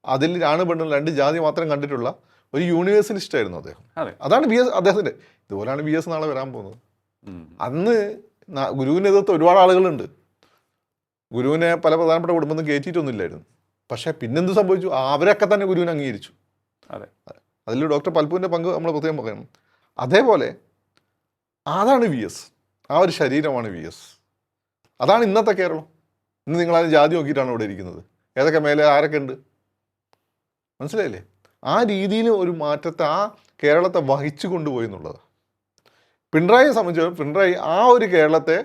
അതിൽ ആണ് പെണ്ണും 2 ജാതി മാത്രം കണ്ടിട്ടുള്ള ഒരു യൂണിവേഴ്സലിസ്റ്റ് ആയിരുന്നു അദ്ദേഹം. അതാണ് വി എസ് അദ്ദേഹത്തിന്റെ. ഇതുപോലെയാണ് വി എസ് നാളെ വരാൻ പോകുന്നത്. അന്ന് ഗുരുവിനെ എതിർത്ത് ഒരുപാട് ആളുകളുണ്ട്. ഗുരുവിനെ പല പ്രധാനപ്പെട്ട കുടുംബത്തിൽ കയറ്റിയിട്ടൊന്നുമില്ലായിരുന്നു. പക്ഷേ പിന്നെന്ത് സംഭവിച്ചു? അവരൊക്കെ തന്നെ ഗുരുവിനെ അംഗീകരിച്ചു. അതിൽ ഡോക്ടർ പൽപുവിൻ്റെ പങ്ക് നമ്മൾ പ്രത്യേകം പറയണം. അതേപോലെ അതാണ് വി എസ്. ആ ഒരു ശരീരമാണ് വി എസ്. അതാണ് ഇന്നത്തെ കേരളം. ഇന്ന് നിങ്ങളതിന് ജാതി നോക്കിയിട്ടാണ് ഇവിടെ ഇരിക്കുന്നത്. ഏതൊക്കെ മേലെ ആരൊക്കെ ഉണ്ട് മനസ്സിലായില്ലേ? ആ രീതിയിൽ ഒരു മാറ്റത്തെ ആ കേരളത്തെ വഹിച്ചു കൊണ്ടുപോയി എന്നുള്ളതാണ്. പിണറായിയെ സംബന്ധിച്ച് പിണറായി ആ ഒരു കേരളത്തെ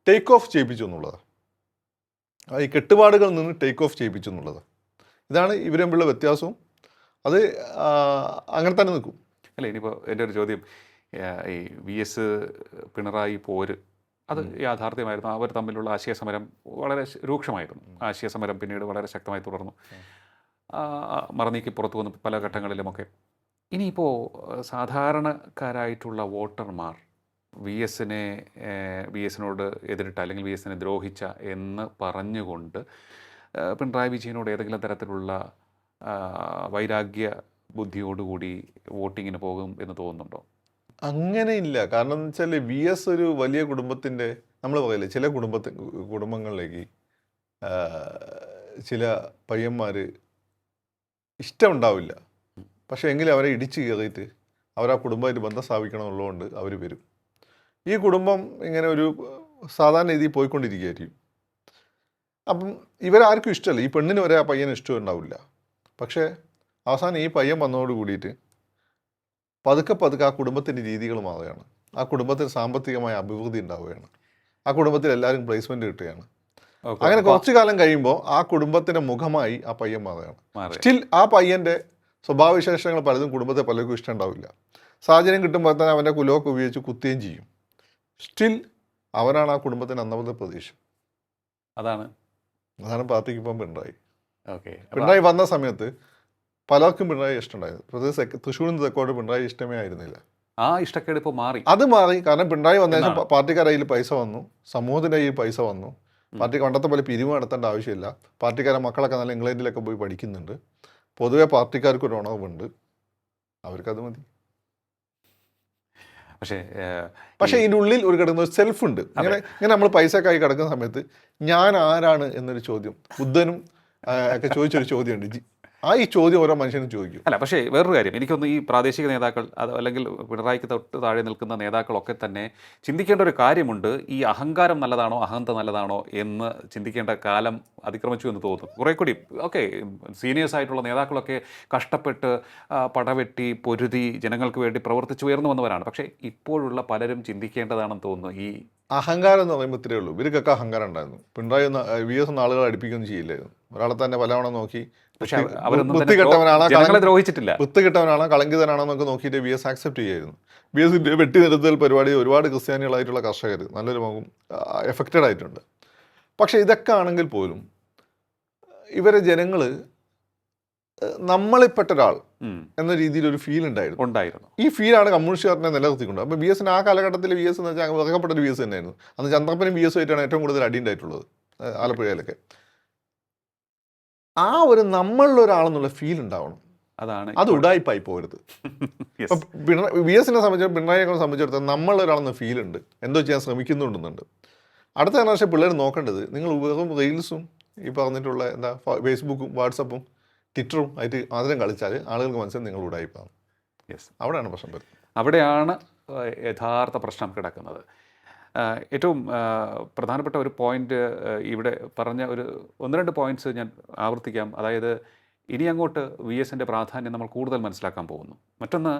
ടേക്ക് ഓഫ് ചെയ്യിപ്പിച്ചു എന്നുള്ളതാണ്. ഈ കെട്ടുപാടുകളിൽ നിന്ന് ടേക്ക് ഓഫ് ചെയ്യിപ്പിച്ചു എന്നുള്ളതാണ്. ഇതാണ് ഇവർ തമ്മിലുള്ള വ്യത്യാസവും. അത് അങ്ങനെ തന്നെ നിൽക്കും. അല്ല, ഇനിയിപ്പോൾ എൻ്റെ ഒരു ചോദ്യം, ഈ വി എസ് പിണറായി പോര് അത് യാഥാർത്ഥ്യമായിരുന്നു. അവർ തമ്മിലുള്ള ആശയസമരം വളരെ രൂക്ഷമായിരുന്നു. ആശയസമരം പിന്നീട് വളരെ ശക്തമായി തുടർന്നു, മറനീക്കി പുറത്തു വന്നു പല ഘട്ടങ്ങളിലുമൊക്കെ. ഇനിയിപ്പോൾ സാധാരണക്കാരായിട്ടുള്ള വോട്ടർമാർ വി എസിനോട് എതിരിട്ട അല്ലെങ്കിൽ വി എസിനെ ദ്രോഹിച്ച എന്ന് പറഞ്ഞുകൊണ്ട് പിണറായി വിജയനോട് ഏതെങ്കിലും തരത്തിലുള്ള വൈരാഗ്യ ബുദ്ധിയോടുകൂടി വോട്ടിങ്ങിന് പോകും എന്ന് തോന്നുന്നുണ്ടോ? അങ്ങനെയില്ല. കാരണം എന്ന് വെച്ചാൽ വി എസ് ഒരു വലിയ കുടുംബത്തിൻ്റെ, നമ്മൾ പറയില്ലേ, ചില കുടുംബങ്ങളിലേക്ക് ചില പയ്യന്മാർ ഇഷ്ടമുണ്ടാവില്ല. പക്ഷേ എങ്കിലും അവരെ ഇടിച്ചു കയറിയിട്ട് അവർ ആ കുടുംബമായിട്ട് ബന്ധം സ്ഥാപിക്കണമെന്നുള്ളതുകൊണ്ട് അവർ വരും. ഈ കുടുംബം ഇങ്ങനെ ഒരു സാധാരണ രീതിയിൽ പോയിക്കൊണ്ടിരിക്കുകയായിരിക്കും. അപ്പം ഇവരാർക്കും ഇഷ്ടമല്ല. ഈ പെണ്ണിന് വരെ ആ പയ്യന് ഇഷ്ടമുണ്ടാവില്ല. പക്ഷേ അവസാനം ഈ പയ്യൻ വന്നതോട് കൂടിയിട്ട് പതുക്കെ ആ കുടുംബത്തിൻ്റെ രീതികൾ മാറുകയാണ്. ആ കുടുംബത്തിന് സാമ്പത്തികമായ അഭിവൃദ്ധി ഉണ്ടാവുകയാണ്. ആ കുടുംബത്തിൽ എല്ലാവരും പ്ലേസ്മെൻറ്റ് കിട്ടുകയാണ്. അങ്ങനെ കുറച്ചു കാലം കഴിയുമ്പോൾ ആ കുടുംബത്തിൻ്റെ മുഖമായി ആ പയ്യൻ മാറുകയാണ്. സ്റ്റിൽ ആ പയ്യൻ്റെ സ്വഭാവവിശേഷങ്ങൾ പലതും കുടുംബത്തെ പലർക്കും ഇഷ്ടമുണ്ടാവില്ല. സാഹചര്യം കിട്ടുമ്പോൾ തന്നെ അവൻ്റെ കുലമൊക്കെ ഉപയോഗിച്ച് കുത്തുകയും ചെയ്യും. സ്റ്റിൽ അവനാണ് ആ കുടുംബത്തിൻ്റെ അന്നത്തെ പ്രതീക്ഷ. അതാണ് പാർട്ടിക്ക് ഇപ്പം പിണറായി വന്ന സമയത്ത് പലർക്കും പിണറായി ഇഷ്ടമുണ്ടായിരുന്നു. പ്രത്യേകിച്ച് തൃശ്ശൂരിൽ നിന്ന് തെക്കോട്ട് പിണറായി ഇഷ്ടമേ ആയിരുന്നില്ല. ആ ഇഷ്ടക്കേട് ഇപ്പോൾ മാറി. അത് മാറി. കാരണം പിണറായി വന്ന ശേഷം പാർട്ടിക്കാരുടെ കയ്യിൽ പൈസ വന്നു, സമൂഹത്തിൻ്റെ കയ്യിൽ പൈസ വന്നു. പാർട്ടിക്ക് പണ്ടത്തെ പോലെ പിരിവ് നടത്തേണ്ട ആവശ്യമില്ല. പാർട്ടിക്കാരുടെ മക്കളൊക്കെ നല്ല ഇംഗ്ലണ്ടിലൊക്കെ പോയി പഠിക്കുന്നുണ്ട്. പൊതുവെ പാർട്ടിക്കാർക്കൊരു ഉണർവുണ്ട്. അവർക്കത് മതി. പക്ഷേ ഇതിൻ്റെ ഉള്ളിൽ ഒരു കിടക്കുന്ന ഒരു സെൽഫ് ഉണ്ട്. ഇങ്ങനെ നമ്മൾ പൈസക്കായി കിടക്കുന്ന സമയത്ത് ഞാൻ ആരാണ് എന്നൊരു ചോദ്യം ബുദ്ധനും ഒക്കെ ചോദിച്ചൊരു ചോദ്യമുണ്ട്. ഈ ചോദ്യം ഓരോ മനുഷ്യനും ചോദിക്കും. അല്ല, പക്ഷേ വേറൊരു കാര്യം, എനിക്കൊന്ന് ഈ പ്രാദേശിക നേതാക്കൾ അത് അല്ലെങ്കിൽ പിണറായിക്ക് തൊട്ട് താഴെ നിൽക്കുന്ന നേതാക്കളൊക്കെ തന്നെ ചിന്തിക്കേണ്ട ഒരു കാര്യമുണ്ട്. ഈ അഹങ്കാരം നല്ലതാണോ അഹന്ത നല്ലതാണോ എന്ന് ചിന്തിക്കേണ്ട കാലം അതിക്രമിച്ചു എന്ന് തോന്നുന്നു. കുറേ കൂടി ഓക്കെ, സീനിയേഴ്സ് ആയിട്ടുള്ള നേതാക്കളൊക്കെ കഷ്ടപ്പെട്ട് പടവെട്ടി പൊരുതി ജനങ്ങൾക്ക് വേണ്ടി പ്രവർത്തിച്ചു ഉയർന്നു വന്നവരാണ്. പക്ഷേ ഇപ്പോഴുള്ള പലരും ചിന്തിക്കേണ്ടതാണെന്ന് തോന്നുന്നു. ഈ അഹങ്കാരം എന്ന് പറയുമ്പോൾ ഇത്രയേ ഉള്ളൂ. ഇവർക്കൊക്കെ അഹങ്കാരം ഉണ്ടായിരുന്നു. പിണറായി VS ഒന്നും ആളുകളെ അടുപ്പിക്കൊന്നും ചെയ്യില്ലായിരുന്നു. ഒരാളെ തന്നെ പലവണ്ണം നോക്കി പക്ഷേ അവരൊന്നും വൃത്തി കെട്ടവനാണോ ജനങ്ങളെ ദ്രോഹിച്ചിട്ടില്ല. വൃത്തി കെട്ടവനാണോ കളങ്കിതനാണോ എന്നൊക്കെ നോക്കിയിട്ട് VS ആക്സെപ്റ്റ് ചെയ്യായിരുന്നു. VSന്റെ വെട്ടി നിരത്തൽ പരിപാടി ഒരുപാട് ക്രിസ്ത്യാനികളായിട്ടുള്ള കർഷകർ നല്ലൊരു എഫക്റ്റഡ് ആയിട്ടുണ്ട്. പക്ഷെ ഇതൊക്കെ ആണെങ്കിൽ പോലും ഇവരെ ജനങ്ങൾ നമ്മളിൽപ്പെട്ട ഒരാൾ എന്ന രീതിയിൽ ഒരു ഫീൽ ഉണ്ടായിരുന്നു. ഈ ഫീലാണ് കമ്മ്യൂണിസ്റ്റുകാരനെ നിലനിർത്തിക്കൊണ്ട്. അപ്പോൾ VS ആ കാലഘട്ടത്തിൽ VS എന്ന് വെച്ചാൽ ഇറക്കപ്പെട്ട ഒരു VS തന്നെയായിരുന്നു. അന്ന് ചന്ദ്രപ്പനും VS ആയിട്ടാണ് ഏറ്റവും കൂടുതൽ അടി ഉണ്ടായിട്ടുള്ളത് ആലപ്പുഴയിലൊക്കെ. ആ ഒരു നമ്മളിലൊരാളെന്നുള്ള ഫീൽ ഉണ്ടാവണം. അത് ഉടായിപ്പായി പോകരുത്. ഇപ്പം VSനെ സംബന്ധിച്ച് പിണറായിയെ സംബന്ധിച്ചിടത്തോളം നമ്മളൊരാളെന്ന ഫീൽ ഉണ്ട്, എന്തോ ചെയ്യാൻ ശ്രമിക്കുന്നുണ്ടെന്നുണ്ട്. അടുത്ത ജനറേഷൻ പിള്ളേർ നോക്കേണ്ടത് നിങ്ങൾ വെറും റീൽസും ഈ പറഞ്ഞിട്ടുള്ള ഫേസ്ബുക്കും വാട്സപ്പും ട്വിറ്ററും ആയിട്ട് മാത്രം കളിച്ചാൽ ആളുകൾക്ക് മനസ്സിലായി നിങ്ങൾ ഉടായിപ്പാണ്. അവിടെയാണ് പ്രശ്നം വരുന്നത്. അവിടെയാണ് യഥാർത്ഥ പ്രശ്നം കിടക്കുന്നത്. ഏറ്റവും പ്രധാനപ്പെട്ട ഒരു പോയിന്റ് ഇവിടെ പറഞ്ഞ ഒന്ന് രണ്ട് പോയിന്റ്സ് ഞാൻ ആവർത്തിക്കാം. അതായത് ഇനി അങ്ങോട്ട് VSന്റെ പ്രാധാന്യം നമ്മൾ കൂടുതൽ മനസ്സിലാക്കാൻ പോകുന്നു. മറ്റൊന്ന്,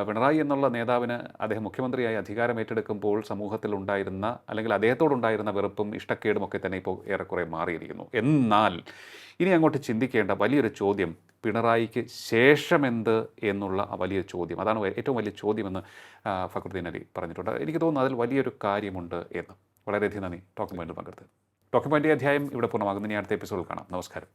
പിണറായി എന്നുള്ള നേതാവിന് അദ്ദേഹം മുഖ്യമന്ത്രിയായി അധികാരം ഏറ്റെടുക്കുമ്പോൾ സമൂഹത്തിൽ ഉണ്ടായിരുന്ന അല്ലെങ്കിൽ അദ്ദേഹത്തോടുണ്ടായിരുന്ന വെറുപ്പും ഇഷ്ടക്കേടും ഒക്കെ തന്നെ ഇപ്പോൾ ഏറെക്കുറെ മാറിയിരിക്കുന്നു. എന്നാൽ ഇനി അങ്ങോട്ട് ചിന്തിക്കേണ്ട വലിയൊരു ചോദ്യം പിണറായിക്ക് ശേഷമെന്ത് എന്നുള്ള വലിയ ചോദ്യം, അതാണ് ഏറ്റവും വലിയ ചോദ്യമെന്ന് ഫക്രുദ്ദീൻ അലി പറഞ്ഞിട്ടുണ്ട്. എനിക്ക് തോന്നുന്നു അതിൽ വലിയൊരു കാര്യമുണ്ട് എന്ന്. വളരെയധികം നന്ദി ടോക്കിംഗ് പോയിന്റിൽ പങ്കെടുത്ത്. ടോക്കിംഗ് പോയിന്റ് അധ്യായം ഇവിടെ പൂർണ്ണമാകുന്നു. ഇനി അടുത്ത എപ്പിസോഡിൽ കാണാം. നമസ്കാരം.